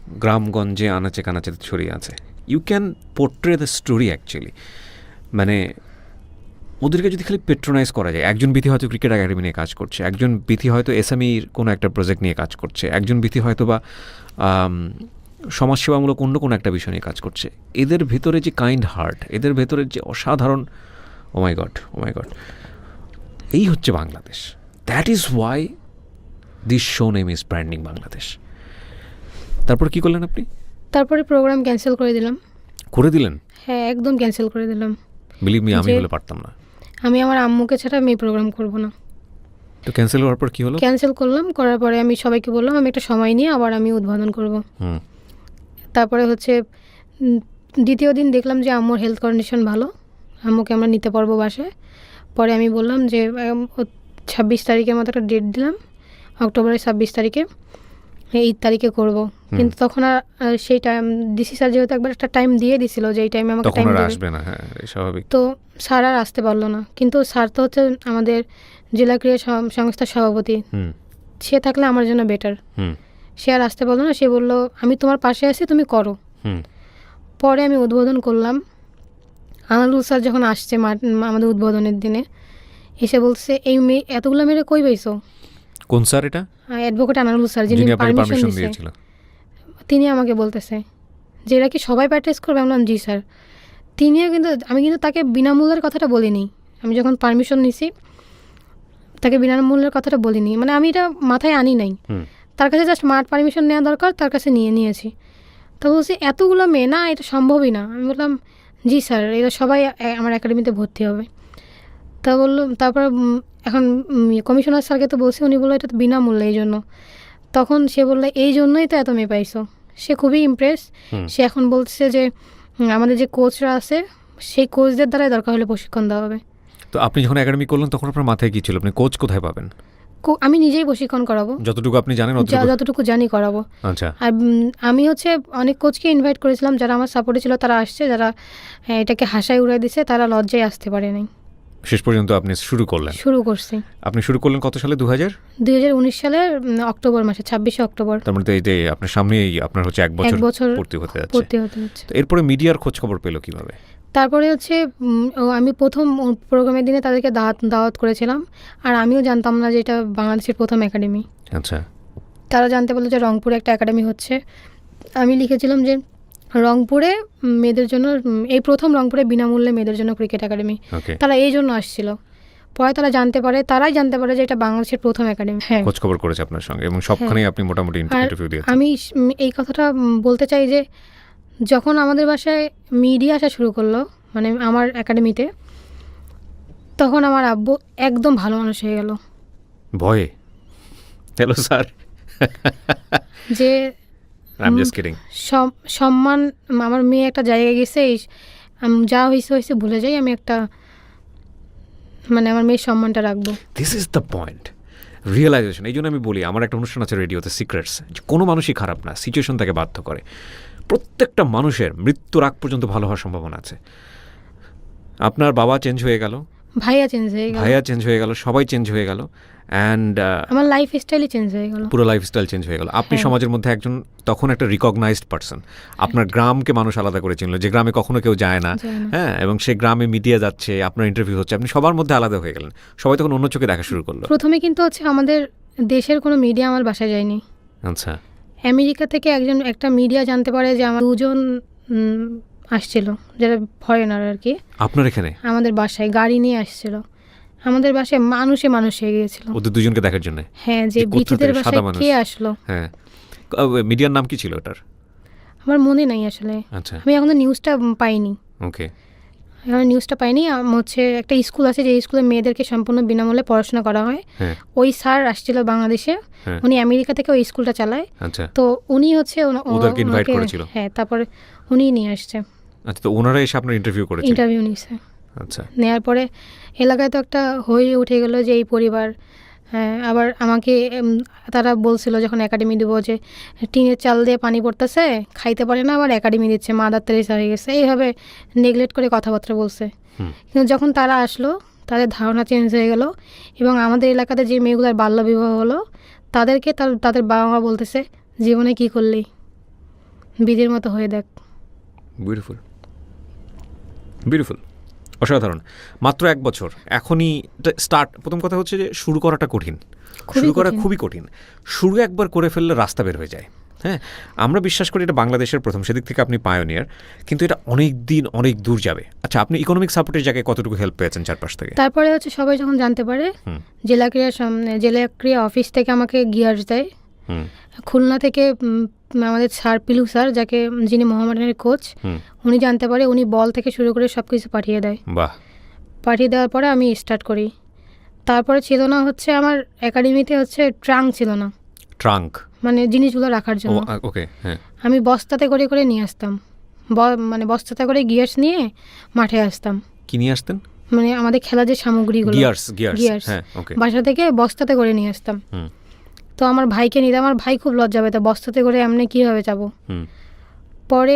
গ্রামগঞ্জে আনাচে কানাচে ছড়িয়ে আছে। You can portray the story actually. মানে ওদেরকে যদি খালি পেট্রোনাইজ করা যায়, একজন বিথি হয়তো ক্রিকেট একাডেমি নিয়ে কাজ করছে, একজন বিথি হয়তো এসএমইর কোনো একটা প্রজেক্ট নিয়ে কাজ করছে, একজন বিথি হয়তো বা সমাজসেবামূলক অন্য কোনো একটা বিষয় নিয়ে কাজ করছে। এদের ভেতরে যে কাইন্ড হার্ট, এদের ভেতরে যে অসাধারণ, ও মাই গড, এই হচ্ছে Bangladesh. That is why this show name is branding Bangladesh. তারপর কি করলেন আপনি? তারপরে প্রোগ্রাম ক্যান্সেল করে দিলাম। করে দিলেন? হ্যাঁ, একদম ক্যান্সেল করে দিলাম। বিলিভ মি, আমি হলে পারতাম না। আমি আমার আম্মুকে ছাড়া আমি প্রোগ্রাম করব না। তো ক্যান্সেল হওয়ার পর কি হলো? ক্যান্সেল করলাম, করার পরে আমি সবাইকে বললাম আমি একটা সময় নিয়ে আবার আমি উদ্বোধন করব। তারপরে হচ্ছে দ্বিতীয় দিন দেখলাম যে আম্মুর হেলথ কন্ডিশন ভালো, আম্মুকে আমরা নিতে পারবো বাসায়। পরে আমি বললাম যে 26 তারিখের মতো একটা ডেট দিলাম, অক্টোবরের 26 তারিখে, এই তারিখে করব। কিন্তু তখন আর সেই টাইম ডিসি স্যার যেহেতু একবার একটা টাইম দিয়ে দিছিল যে এই টাইমে আমাকে টাইম আসবে না, হ্যাঁ স্বাভাবিক। তো স্যার আর আসতে পারলো না। কিন্তু স্যার তো হচ্ছে আমাদের জেলা ক্রীড়া সংস্থার সভাপতি, সে থাকলে আমার জন্য বেটার। সে আর আসতে পারলো না, সে বললো আমি তোমার পাশে আছি, তুমি করো। পরে আমি উদ্বোধন করলাম। আনারুল স্যার যখন আসছে আমাদের উদ্বোধনের দিনে, এসে বলছে এই মেয়ে এতগুলো মেয়েরে কই পাইছো? কোন স্যার এটা? অ্যাডভোকেট আনারুল স্যার, যিনি যিনি আপনাকে পারমিশন পারমিশন দিয়েছে, দিয়েছিল? তিনি আমাকে বলতেছে যে এরা কি সবাই প্র্যাকটিস করবে? আমি বললাম জি স্যার। তিনিও কিন্তু, আমি কিন্তু তাকে বিনামূল্যের কথাটা বলিনি। আমি যখন পারমিশন নিছি তাকে বিনামূল্যের কথাটা বলিনি, মানে আমি এটা মাথায় আনি নাই। তার কাছে জাস্ট মাঠ পারমিশন নেওয়া দরকার, তার কাছে নিয়েছি। তো বলছি এতগুলো মেয়ে না, এটা সম্ভবই না। আমি বললাম জি স্যার, এরা সবাই আমার একাডেমিতে ভর্তি হবে। তা বললো, তারপর এখন কমিশনার স্যারকে তো বলছি, উনি বললো এটা তো বিনামূল্যে, এই জন্য। তখন সে বললো এই জন্যই তো এত মেয়ে পাইছো। সে খুবই ইমপ্রেস। সে এখন বলছে যে আমাদের যে কোচরা আছে সেই কোচদের দ্বারাই দরকার হলে প্রশিক্ষণ দেওয়া হবে। তো আপনি যখন একাডেমি করলেন তখন আপনার মাথায় কি ছিল? আপনি কোচ কোথায় পাবেন? আমি নিজেই প্রশিক্ষণ করাবো, যতটুকু আপনি জানেন যতটুকু জানি করাবো। আচ্ছা। আর আমি হচ্ছে অনেক কোচকে ইনভাইট করেছিলাম, যারা আমার সাপোর্টে ছিল তারা আসছে, যারা এটাকে হাসায় উড়াই দিছে তারা লজ্জায় আসতে পারে নাই। শেষ পর্যন্ত আপনি শুরু করছি। আপনি শুরু করলেন কত সালে? 2019 সালের অক্টোবর মাসে, 26শে অক্টোবর। তার মানে এই আপনার সামনেই আপনার হচ্ছে 1 বছর পূর্তি হতে যাচ্ছে। তো এরপরে মিডিয়ার খোঁজ খবর পেলো কিভাবে? তারপরে হচ্ছে আমি প্রথম প্রোগ্রামের দিনে তাদেরকে দাওয়াত করেছিলাম, আর আমিও জানতাম না যে এটা বাংলাদেশের প্রথম একাডেমি। আচ্ছা। তারা জানতে পারলো যে রংপুরে একটা একাডেমি হচ্ছে। আমি লিখেছিলাম যে রংপুরে মেয়েদের জন্য, এই প্রথম রংপুরে বিনামূল্যে মেয়েদের জন্য ক্রিকেট একাডেমি। তারা এই জন্য আসছিল। পরে তারাই জানতে পারে যে এটা বাংলাদেশের প্রথম একাডেমি। হ্যাঁ, খোঁজ খবর করেছে আপনার সঙ্গে এবং সবখানেই আপনি মোটামুটি ইন্টারভিউ দিয়েছেন। আমি এই কথাটা বলতে চাই যে যখন আমাদের বাসায় মিডিয়া আসা শুরু করলো, মানে আমার একাডেমিতে, তখন আমার আব্বু একদম ভালো মানুষ হয়ে গেল। ভয়ে? হ্যালো স্যার, যে আই এম জাস্ট কিডিং। সম্মান, আমার মেয়ে একটা জায়গায় গেছে, যা হয়েছে ভুলে যাই, আমি একটা, মানে আমার মেয়ের সম্মানটা রাখবো। This is the point, realisation. এই জন্য আমি বলি, আমার একটা অনুষ্ঠান আছে রেডিওতে, সিক্রেটস, যে কোনো মানুষই খারাপ না, সিচুয়েশন তাকে বাধ্য করে। প্রত্যেকটা মানুষের মৃত্যুর আগ পর্যন্ত ভালো হওয়ার সম্ভাবনা আছে। আপনার বাবা চেঞ্জ হয়ে গেল, ভাইয়া চেঞ্জ হয়ে গেল, সবাই চেঞ্জ হয়ে গেল, অ্যান্ড আমার লাইফ স্টাইলই চেঞ্জ হয়ে গেল, পুরো লাইফস্টাইল চেঞ্জ হয়ে গেল। আপনি সমাজের মধ্যে একজন তখন একটা রিকগনাইজড পারসন। আপনার গ্রামকে মানুষ আলাদা করে চিনল, যে গ্রামে কখনো কেউ যায় না। হ্যাঁ, এবং সেই গ্রামে মিডিয়া যাচ্ছে, আপনার ইন্টারভিউ হচ্ছে, আপনি সবার মধ্যে আলাদা হয়ে গেলেন। সবাই তখন অন্য চোখে দেখা শুরু করলো। প্রথমে কিন্তু হচ্ছে আমাদের দেশের কোনো মিডিয়া আমার বাসায় যায়নি। আচ্ছা। আমেরিকা থেকে একটা মিডিয়া জানতে পারে যে আমার দুজন আসছিল, যারা ফরেনার আর কি, আপনার এখানে আমাদের বাসায় গাড়ি নিয়ে আসছিল। আমাদের বাসায় মানুষ হয়ে গিয়েছিল ওদের দুজনকে দেখার জন্য। হ্যাঁ, যে বিচিতের বাসায় কে আসলো। হ্যাঁ, মিডিয়ার নাম কি ছিল ওটার? আমার মনে নাই আসলে। আচ্ছা। আমি এখনো নিউজটা পাইনি। ওকে। নিউজটা পাইনি। হচ্ছে একটা স্কুল আছে, যে স্কুলে মেয়েদেরকে সম্পূর্ণ বিনামূল্যে পড়াশোনা করা হয়। ওই স্যার আসছিল বাংলাদেশে, উনি আমেরিকা থেকে ওই স্কুলটা চালায়। তো উনি হচ্ছে ওদেরকে ইনভাইট করেছিল। হ্যাঁ, তারপরে উনি নিয়ে আসছে। আচ্ছা, তো ওনারা এসে আপনার ইন্টারভিউ করেছে? ইন্টারভিউ নিয়েছে। আচ্ছা। নেওয়ার পরে এলাকায় তো একটা হয়ে উঠে গেল যে এই পরিবার। হ্যাঁ, আবার আমাকে তারা বলছিল যখন একাডেমি দেবো, যে টিনের চাল দিয়ে পানি পড়তেছে, খাইতে পারে না, আবার একাডেমি দিচ্ছে, মাদার তেরেসা হয়ে গেছে, এইভাবে নেগলেক্ট করে কথাবার্তা বলছে। কিন্তু যখন তারা আসলো, তাদের ধারণা চেঞ্জ হয়ে গেল, এবং আমাদের এলাকাতে যে মেয়েগুলোর বাল্যবিবাহ হলো, তাদেরকে তাদের বাবা মা বলতেছে জীবনে কি করলি, বিধির মতো হয়ে দেখ। বিউটিফুল, বিউটিফুল, অসাধারণ। মাত্র 1 বছর, এখনই স্টার্ট। প্রথম কথা হচ্ছে যে শুরু করাটা কঠিন, শুরু করা খুবই কঠিন। শুরু একবার করে ফেললে রাস্তা বের হয়ে যায়। হ্যাঁ, আমরা বিশ্বাস করি এটা বাংলাদেশের প্রথম, সেদিক থেকে আপনি পায়োনিয়ার, কিন্তু এটা অনেক দিন অনেক দূর যাবে। আচ্ছা, আপনি ইকোনমিক সাপোর্টের জায়গায় কতটুকু হেল্প পেয়েছেন চারপাশ থেকে? তারপরে হচ্ছে সবাই যখন জানতে পারে, জেলা ক্রীড়া অফিস থেকে আমাকে গিয়ার্স দেয়। খুলনা থেকে আমাদের স্যার পিলু স্যার, যিনি মোহামেডানের কোচ, উনি জানতে পারে, উনি বল থেকে শুরু করে সব কিছু পাঠিয়ে দেয়। বাহ। পাঠিয়ে দেওয়ার পরে আমি স্টার্ট করি। তারপরে ছিল না হচ্ছে আমার একাডেমিতে হচ্ছে ট্রাঙ্ক ছিল না। ট্রাঙ্ক মানে জিনিসগুলো রাখার জন্য। ওকে, হ্যাঁ। আমি বস্তাতে করে করে নিয়ে আসতাম, মানে বস্তাতে করে গিয়ার্স নিয়ে মাঠে আসতাম। কি নিয়ে আসতেন? মানে আমাদের খেলার যে সামগ্রীগুলো, গিয়ার্স, বাসা থেকে বস্তাতে করে নিয়ে আসতাম। তো আমার ভাইকে নিতে, আমার ভাই খুব লজ্জা পেত, বস্তাতে করে এমনি কীভাবে যাবো। পরে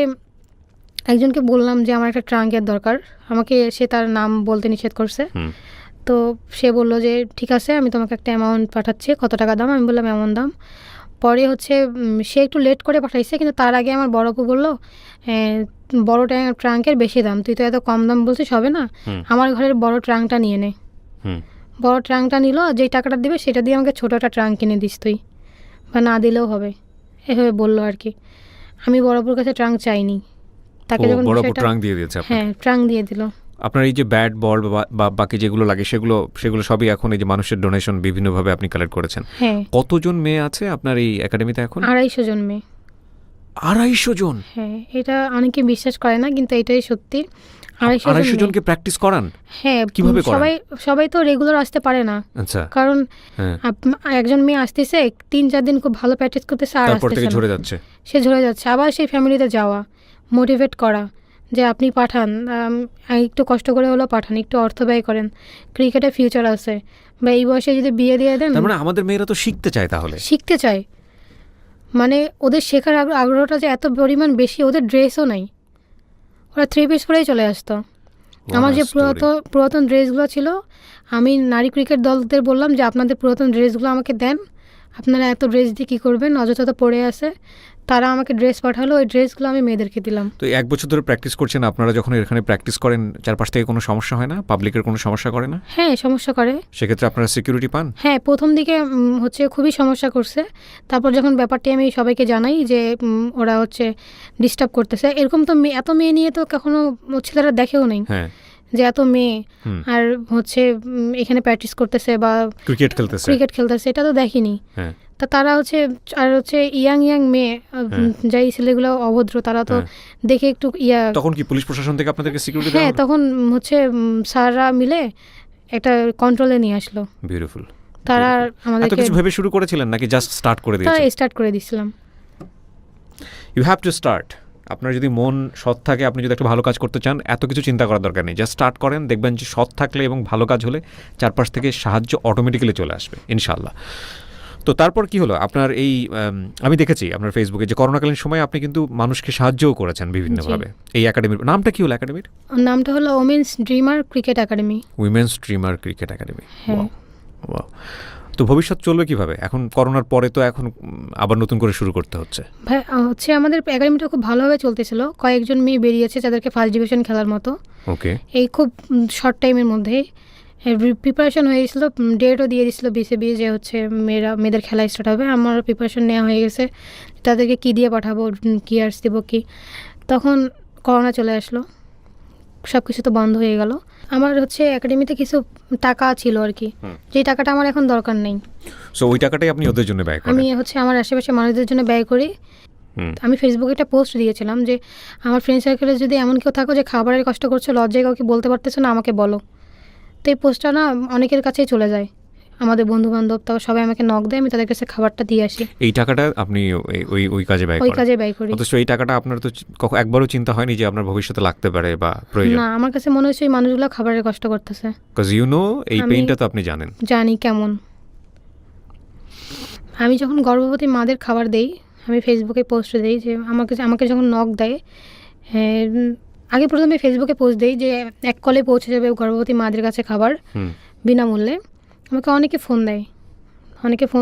একজনকে বললাম যে আমার একটা ট্রাঙ্কের দরকার, আমাকে সে তার নাম বলতে নিষেধ করছে। তো সে বলল যে ঠিক আছে, আমি তোমাকে একটা অ্যামাউন্ট পাঠাচ্ছি, কত টাকা দাম? আমি বললাম এমন দাম। পরে হচ্ছে সে একটু লেট করে পাঠাইছে, কিন্তু তার আগে আমার বড় আপু বললো বড় ট্রাঙ্কের বেশি দাম, তুই তো এত কম দাম বলছিস, হবে না, আমার ঘরের বড় ট্রাঙ্কটা নিয়ে নে। বড় ট্রাঙ্কটা নিল, আর যেই টাকাটা দিবে সেটা দিয়ে আমাকে ছোটো একটা ট্রাঙ্ক কিনে দিস তুই, বা না দিলেও হবে, এভাবে বললো আর কি। আমি বড়পুর কাছে ট্রাঙ্ক চাইনি, তাকে যখন বড় সেটা- ট্রাঙ্ক দিয়ে দিয়েছে আপনাকে। হ্যাঁ ট্রাঙ্ক দিয়ে দিল। আপনার এই যে ব্যাট বল বা বাকি যেগুলো লাগে সেগুলো সবই এখন এই যে মানুষের ডোনেশন বিভিন্নভাবে আপনি কালেক্ট করেছেন। হ্যাঁ কতজন মেয়ে আছে আপনার এই একাডেমিতে এখন? 250 জন মেয়ে। 250 জন? হ্যাঁ, এটা অনেকে বিশ্বাস করে না, কিন্তু এটাই সত্যি। 250 জনকে প্র্যাকটিস করান? হ্যাঁ, কিভাবে করান? সবাই তো রেগুলার আসতে পারে না। আচ্ছা, কারণ হ্যাঁ। একজন মেয়ে আসতেছে 3-4 দিন খুব ভালো প্র্যাকটিস করতেছে, আর তারপর থেকে আসতেছে ঝরে না, যাচ্ছে। সে ঝরে যাচ্ছে। আবার সেই ফ্যামিলিতে যাওয়া, মোটিভেট করা যে আপনি পাঠান, একটু কষ্ট করে হলেও পাঠান, একটু অর্থ ব্যয় করেন, ক্রিকেটে ফিউচার আছে, বা এই বয়সে যদি বিয়ে দিয়ে দেন। তার মানে আমাদের মেয়েরা তো শিখতে চায় তাহলে। শিখতে চায়, মানে ওদের শেখার আগ্রহটা যে এত পরিমাণ বেশি, ওদের ড্রেসও নাই, ওরা 3 পিস পরেই চলে আসতো। আমার যে পুরাতন ড্রেসগুলো ছিল, আমি নারী ক্রিকেট দলদের বললাম যে আপনাদের পুরাতন ড্রেসগুলো আমাকে দেন, আপনারা এত ড্রেস দিয়ে কী করবেন, অযথা তো পড়ে আছে। তারা আমাকে ড্রেস পাঠালো, ওই ড্রেসগুলো আমি মেয়েদেরকে দিলাম। তো 1 বছর ধরে প্র্যাকটিস করছেন আপনারা, যখন এখানে প্র্যাকটিস করেন চারপাশ থেকে কোনো সমস্যা হয় না? পাবলিকের কোনো সমস্যা করে না? হ্যাঁ সমস্যা করে। সেক্ষেত্রে আপনারা সিকিউরিটি পান? হ্যাঁ, প্রথম দিকে হচ্ছে খুবই সমস্যা করছে। তারপর যখন ব্যাপারটি আমি সবাইকে জানাই যে ওরা হচ্ছে ডিস্টার্ব করতেছে, এরকম তো এত মেয়ে নিয়ে তো কখনো ছেলেরা দেখেও নেই, হ্যাঁ, যে এত মেয়ে আর হচ্ছে এখানে প্র্যাকটিস করতেছে বা ক্রিকেট খেলতেছে, এটা তো দেখিনি। হ্যাঁ। তা তারা হচ্ছে, আর হচ্ছে ইয়াং মেয়ে, যাই ছেলেগুলো অভদ্র, তারা তো দেখে একটু তখন কি পুলিশ প্রশাসন থেকে আপনাদেরকে সিকিউরিটি দেওয়া হ্যাঁ, হলো? তখন হচ্ছে স্যাররা মিলে একটা কন্ট্রোলে নিয়ে আসলো। বিউটিফুল। তারা এত আমাদেরকে কিছু ভেবে শুরু করেছিলেন নাকি জাস্ট স্টার্ট করে তারা দিয়েছেন? স্টার্ট করে দিছিলাম। You have to start. আপনার যদি মন সৎ থাকে, আপনি যদি একটা ভালো কাজ করতে চান, এত কিছু চিন্তা করার দরকার নেই, জাস্ট স্টার্ট করেন, দেখবেন যে সৎ থাকলে এবং ভালো কাজ হলে চারপাশ থেকে সাহায্য অটোমেটিক্যালি চলে আসবে ইনশাআল্লাহ। তো তারপর কি হলো আপনার এই আমি দেখেছি আপনার ফেসবুকে যে করোনাকালীন সময়ে আপনি কিন্তু মানুষকে সাহায্যও করেছেন বিভিন্নভাবে। এই একাডেমির নামটা কি হলো? একাডেমির নামটা হলো women's dreamer cricket academy. Women's dreamer cricket academy. হ্যাঁ। ওয়াও। তো ভবিষ্যৎ চলবে কিভাবে এখন? করোনার পরে তো এখন আবার নতুন করে শুরু করতে হচ্ছে। ভাই হচ্ছে আমাদের একাডেমিটা খুব ভালোভাবে চলতেছিল, কয়েকজন মেয়ে বেরিয়েছে যাদেরকে ফার্স্ট ডিভিশন খেলার মতো। ওকে। এই খুব শর্ট টাইমের মধ্যেই প্রিপারেশন হয়ে গেছিলো, ডেটও দিয়ে দিয়েছিলো বিসিবি যে হচ্ছে মেয়েদের খেলা স্টার্ট হবে। আমার প্রিপারেশন নেওয়া হয়ে গেছে, তাদেরকে কী দিয়ে পাঠাবো, গিয়ার্স দেবো কি। তখন করোনা চলে আসলো, সব কিছু তো বন্ধ হয়ে গেল। আমার হচ্ছে একাডেমিতে কিছু টাকা ছিল আর কি, যেই টাকাটা আমার এখন দরকার নেই। সো ওই টাকাটাই আপনি ওদের জন্য ব্যয় করেন? আমি হচ্ছে আমার আশেপাশে মানুষদের জন্য ব্যয় করি। আমি ফেসবুকে একটা পোস্ট দিয়েছিলাম যে আমার ফ্রেন্ড সার্কেলে যদি এমন কেউ থাকো যে খাবারের কষ্ট করছো, লজ্জায় কাউকে বলতে পারতেছো না, আমাকে বলো। তো এই পোস্টটা না অনেকের কাছেই চলে যায়, আমাদের বন্ধু বান্ধব, তাও সবাই আমাকে নক দেয়, আমি তাদের কাছে খাবারটা দিয়ে আসি। এই টাকাটা আপনি ওই কাজে ব্যয় করেন? ওই কাজে ব্যয় করি। অথচ এই টাকাটা আপনার তো একবারও চিন্তা হয়নি যে আপনার ভবিষ্যতে লাগতে পারে বা প্রয়োজন? না, আমার কাছে মনে হচ্ছে ওই মানুষগুলো খাবারের কষ্ট করতেছে। বিকজ ইউ নো এই পেইনটা তো আপনি জানেন। জানি কেমন। আমি যখন গর্ভবতী মাদের খাবার দেই, আমি ফেসবুকে পোস্ট দিই যে আমাকে যখন নক দেয়, আগে প্রথমে ফেসবুকে পোস্ট দিই যে 1 কলে পৌঁছে যাবে গর্ভবতী মাদের কাছে খাবার বিনামূল্যে। আমাকে অনেকে ফোন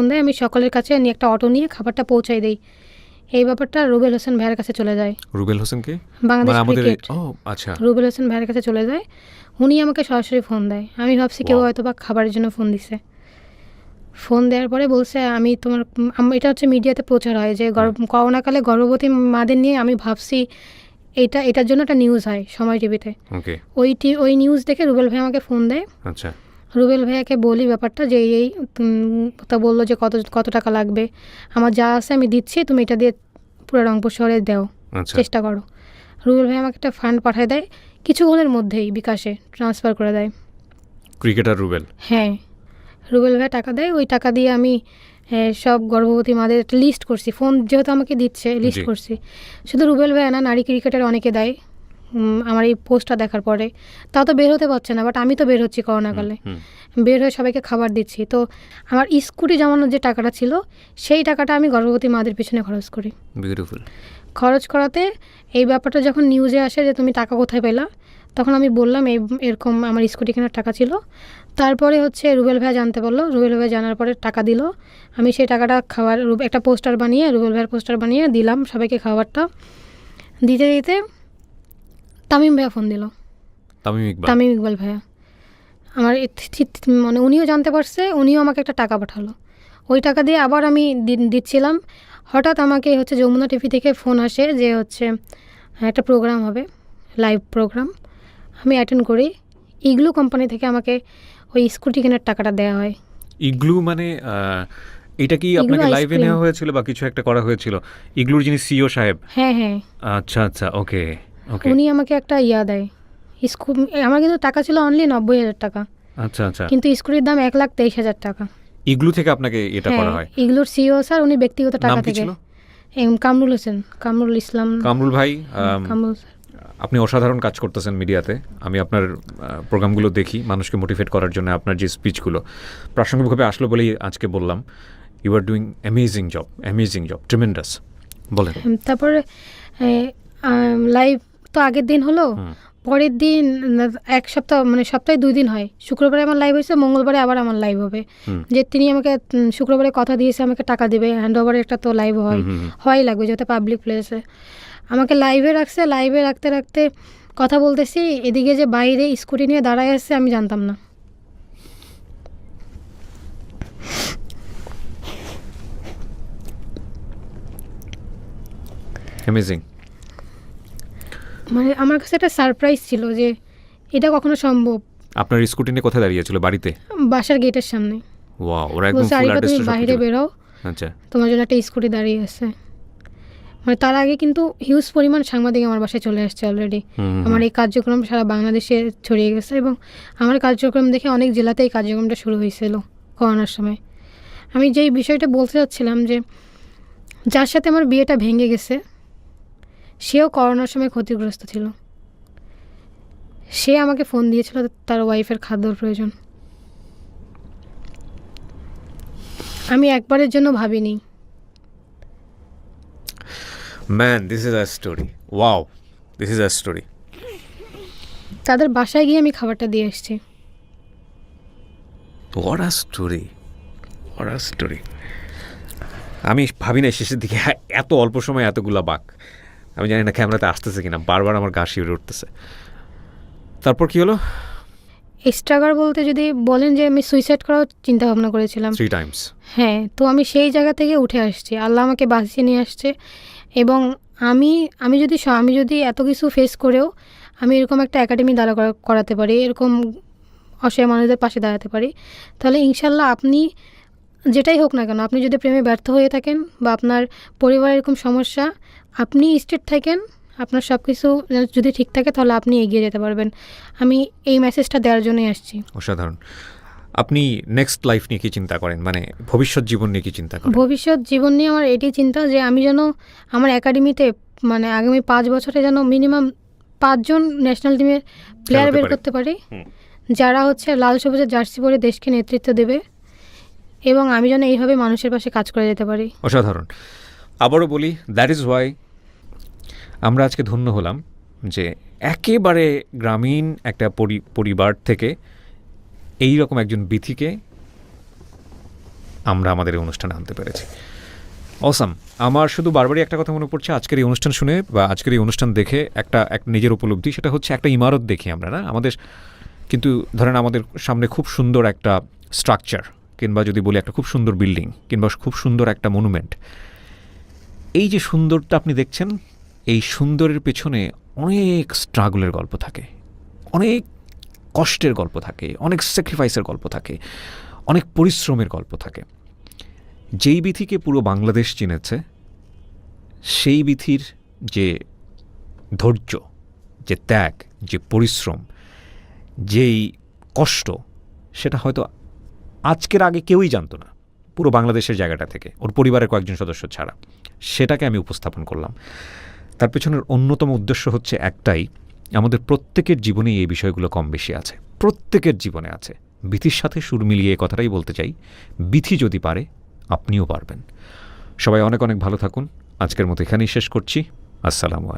দেয়, আমি সকলের কাছে নিয়ে একটা অটো নিয়ে খাবারটা পৌঁছাই দিই। এই ব্যাপারটা রুবেল হোসেন ভাইয়ের কাছে চলে যায়। রুবেল হোসেনকে? বাংলাদেশ ক্রিকেট। ও আচ্ছা। রুবেল হোসেন ভাইয়ের কাছে চলে যায়, উনি আমাকে সরাসরি ফোন দেয়। আমি ভাবছি কেউ হয়তো বা খাবারের জন্য ফোন দিছে। ফোন দেওয়ার পরে বলছে আমি এটা হচ্ছে মিডিয়াতে প্রচার হয় যে করোনাকালে গর্ভবতী মাদের নিয়ে, আমি ভাবছি এটার জন্য একটা নিউজ হয় সময় টিভিতে। ওকে। ওই নিউজ দেখে রুবেল ভাই আমাকে ফোন দেয়। আচ্ছা। রুবেল ভাইয়াকে বলি ব্যাপারটা যে তা বললো যে কত টাকা লাগবে, আমার যা আছে আমি দিচ্ছি, তুমি এটা দিয়ে পুরো রংপুর শহরে দাও, চেষ্টা করো। রুবেল ভাই আমাকে একটা ফান্ড পাঠিয়ে দেয়, কিছুক্ষণের মধ্যেই বিকাশে ট্রান্সফার করে দেয়। ক্রিকেটার রুবেল? হ্যাঁ, রুবেল ভাই টাকা দেয়, ওই টাকা দিয়ে আমি সব গর্ভবতী মাদের একটা লিস্ট করছি, ফোন যেহেতু আমাকে দিচ্ছে লিস্ট করছি। শুধু রুবেল ভাই না, নারী ক্রিকেটার অনেকে দেয় আমার এই পোস্টটা দেখার পরে। তাও তো বের হতে পারছে না, বাট আমি তো বের হচ্ছি করোনাকালে, বের হয়ে সবাইকে খাবার দিচ্ছি। তো আমার স্কুটি জমানোর যে টাকাটা ছিল, সেই টাকাটা আমি গর্ভবতী মাদের পিছনে খরচ করি। বিউটিফুল। খরচ করাতে এই ব্যাপারটা যখন নিউজে আসে যে তুমি টাকা কোথায় পেলা, তখন আমি বললাম এরকম আমার স্কুটি কেনার টাকা ছিল। তারপরে হচ্ছে রুবেল ভাই জানতে পারলো, রুবেল ভাই জানার পরে টাকা দিল। আমি সেই টাকাটা একটা পোস্টার বানিয়ে, রুবেল ভাইয়ের পোস্টার বানিয়ে দিলাম সবাইকে খাবারটা। দিতে তামিম ভাইয়া ফোন দিল, তামিম ইকবাল ভাইয়া। আমার মানে উনিও জানতে পারছে, উনিও আমাকে একটা টাকা পাঠালো। ওই টাকা দিয়ে আবার আমি দিচ্ছিলাম। হঠাৎ আমাকে হচ্ছে যমুনা টিভি থেকে ফোন আসে যে হচ্ছে একটা প্রোগ্রাম হবে, লাইভ প্রোগ্রাম। আমি অ্যাটেন্ড করি। ইগলু কোম্পানি থেকে আমাকে ওই স্কুটি কেনার টাকাটা দেওয়া হয়। ইগলু মানে এটা কি আপনাকে লাইভে নেওয়া হয়েছিল বা কিছু একটা করা হয়েছিল? ইগলুর যিনি সিইও সাহেব? হ্যাঁ হ্যাঁ। আচ্ছা আচ্ছা, ওকে ওকে। উনি আমাকে একটা দেয়। আমার কিন্তু টাকা ছিল অনলি 90,000 টাকা। আচ্ছা আচ্ছা। কিন্তু স্কুটির দাম 1,23,000 টাকা। ইগলু থেকে আপনাকে এটা করা হয়? ইগলুর সিইও স্যার, উনি ব্যক্তিগত টাকা নাম কি থেকে। ছিল? কামরুল হোসেন, কামরুল ইসলাম। কামরুল ভাই, কামরুল আপনি অসাধারণ কাজ করতেছেন মিডিয়াতে। আমি আপনার প্রোগ্রামগুলো দেখি মানুষকে মোটিভেট করার জন্য। আপনার যে স্পিচগুলো প্রাসঙ্গিকভাবে আসলো বলেই আজকে বললাম। You are doing amazing job, tremendous. বলেন। তারপরে লাইভ তো আগের দিন হলো, পরের দিন এক সপ্তাহ মানে সপ্তাহে 2 দিন হয়। শুক্রবারে আমার লাইভ হয়েছে, মঙ্গলবারে আবার আমার লাইভ হবে। যে তিনি আমাকে শুক্রবারে কথা দিয়েছে আমাকে টাকা দেবে, হ্যান্ড ওভারে একটা তো লাইভ হওয়াই লাগবে যেহেতু পাবলিক প্লেসে। আমাকে লাইভে রাখছে। লাইভে রাখতে রাখতে কথা বলতেছি, এদিকে যে বাইরে স্কুটি নিয়ে দাঁড়ায় আসছে আমি জানতাম না। অ্যামেজিং। মানে আমার কাছে একটা সারপ্রাইজ ছিল যে এটা কখনো সম্ভব। আপনার স্কুটি নিয়ে কোথায় দাঁড়িয়েছিল? বাড়িতে? বাসার গেটের সামনে। ওয়াও, ওরা একদম ফুল তুমি অ্যাড্রেসটা বাইরে বেরো, আচ্ছা, তোমার জন্য একটা স্কুটি দাঁড়িয়ে আছে। মানে তার আগে কিন্তু হিউজ পরিমাণ সাংবাদিক আমার বাসায় চলে আসছে অলরেডি। আমার এই কার্যক্রম সারা বাংলাদেশে ছড়িয়ে গেছে এবং আমার কার্যক্রম দেখে অনেক জেলাতে এই কার্যক্রমটা শুরু হয়েছিল করোনার সময়। আমি যেই বিষয়টা বলতে চাচ্ছিলাম যে যার সাথে আমার বিয়েটা ভেঙে গেছে সেও করোনার সময় ক্ষতিগ্রস্ত ছিল। সে আমাকে ফোন দিয়েছিল তার ওয়াইফের খাদ্যর প্রয়োজন। আমি একবারের জন্য ভাবিনি। Man, this is a story. Wow, this is a story. তাদের বাসায় গিয়ে আমি খাবারটা দিয়ে এসেছি। What a story, what a story. আমি ভাবি না শেষের দিকে এত অল্প সময় এতগুলা বাক। আমি জানি না ক্যামেরাতে আসতেছে কিনা, বারবার আমার গা শিউরে উঠতেছে। তারপর কি হলো? স্ট্রাগল বলতে যদি বলেন যে আমি সুইসাইড করার চিন্তা ভাবনা করেছিলাম 3 টাইমস। হ্যাঁ, তো আমি সেই জায়গা থেকে উঠে আসছি। আল্লাহ আমাকে বাঁচিয়ে নিয়ে আসছে এবং আমি যদি এত কিছু ফেস করেও আমি এরকম একটা একাডেমি দাঁড়া করাতে পারি, এরকম অসহায় মানুষদের পাশে দাঁড়াতে পারি, তাহলে ইনশাল্লাহ আপনি যেটাই হোক না কেন, আপনি যদি প্রেমে ব্যর্থ হয়ে থাকেন বা আপনার পরিবারের এরকম সমস্যা, আপনি স্টেট থাকেন, আপনার সব কিছু যদি ঠিক থাকে তাহলে আপনি এগিয়ে যেতে পারবেন। আমি এই মেসেজটা দেওয়ার জন্যই আসছি। অসাধারণ। আপনি নেক্সট লাইফ নিয়ে কি চিন্তা করেন? মানে ভবিষ্যৎ জীবন নিয়ে কি চিন্তা করেন? ভবিষ্যৎ জীবন নিয়ে আমার এটাই চিন্তা যে আমি যেন আমার একাডেমিতে মানে আগামী 5 বছরে যেন মিনিমাম 5 জন ন্যাশনাল টিমের প্লেয়ার বের করতে পারি, যারা হচ্ছে লাল সবুজের জার্সি পরে দেশকে নেতৃত্ব দেবে এবং আমি যেন এইভাবে মানুষের পাশে কাজ করে যেতে পারি। অসাধারণ। আবারও বলি, দ্যাট ইজ ওয়াই আমরা আজকে ধন্য হলাম যে একেবারে গ্রামীণ একটা পরিবার থেকে এই রকম একজন বিথিকে আমরা আমাদের এই অনুষ্ঠানে আনতে পেরেছি। অসাম। আমার শুধু বারবারই একটা কথা মনে পড়ছে আজকের এই অনুষ্ঠান শুনে বা আজকের এই অনুষ্ঠান দেখে, একটা নিজের উপলব্ধি, সেটা হচ্ছে একটা ইমারত দেখি আমরা না আমাদের, কিন্তু ধরেন আমাদের সামনে খুব সুন্দর একটা স্ট্রাকচার কিংবা যদি বলি একটা খুব সুন্দর বিল্ডিং কিংবা খুব সুন্দর একটা মনুমেন্ট, এই যে সুন্দরটা আপনি দেখছেন, এই সুন্দরের পেছনে অনেক স্ট্রাগলের গল্প থাকে, অনেক কষ্টের গল্প থাকে, অনেক স্যাক্রিফাইসের গল্প থাকে, অনেক পরিশ্রমের গল্প থাকে। যেই বিথিকে পুরো বাংলাদেশ চিনেছে, সেই বিথির যে ধৈর্য, যে ত্যাগ, যে পরিশ্রম, যেই কষ্ট, সেটা হয়তো আজকের আগে কেউই জানতো না পুরো বাংলাদেশের জায়গাটা থেকে, ওর পরিবারের কয়েকজন সদস্য ছাড়া। সেটাকে আমি উপস্থাপন করলাম। তার পেছনের অন্যতম উদ্দেশ্য হচ্ছে একটাই, আমাদের প্রত্যেকের জীবনেই এই বিষয়গুলো কম বেশি আছে, প্রত্যেকের জীবনে আছে। বিথির সাথে সুর মিলিয়ে এই কথাটাই বলতে চাই, বিথি যদি পারে আপনিও পারবেন। সবাই অনেক অনেক ভালো থাকুন। আজকের মতো এখানেই শেষ করছি। আসসালামু আলাইকুম।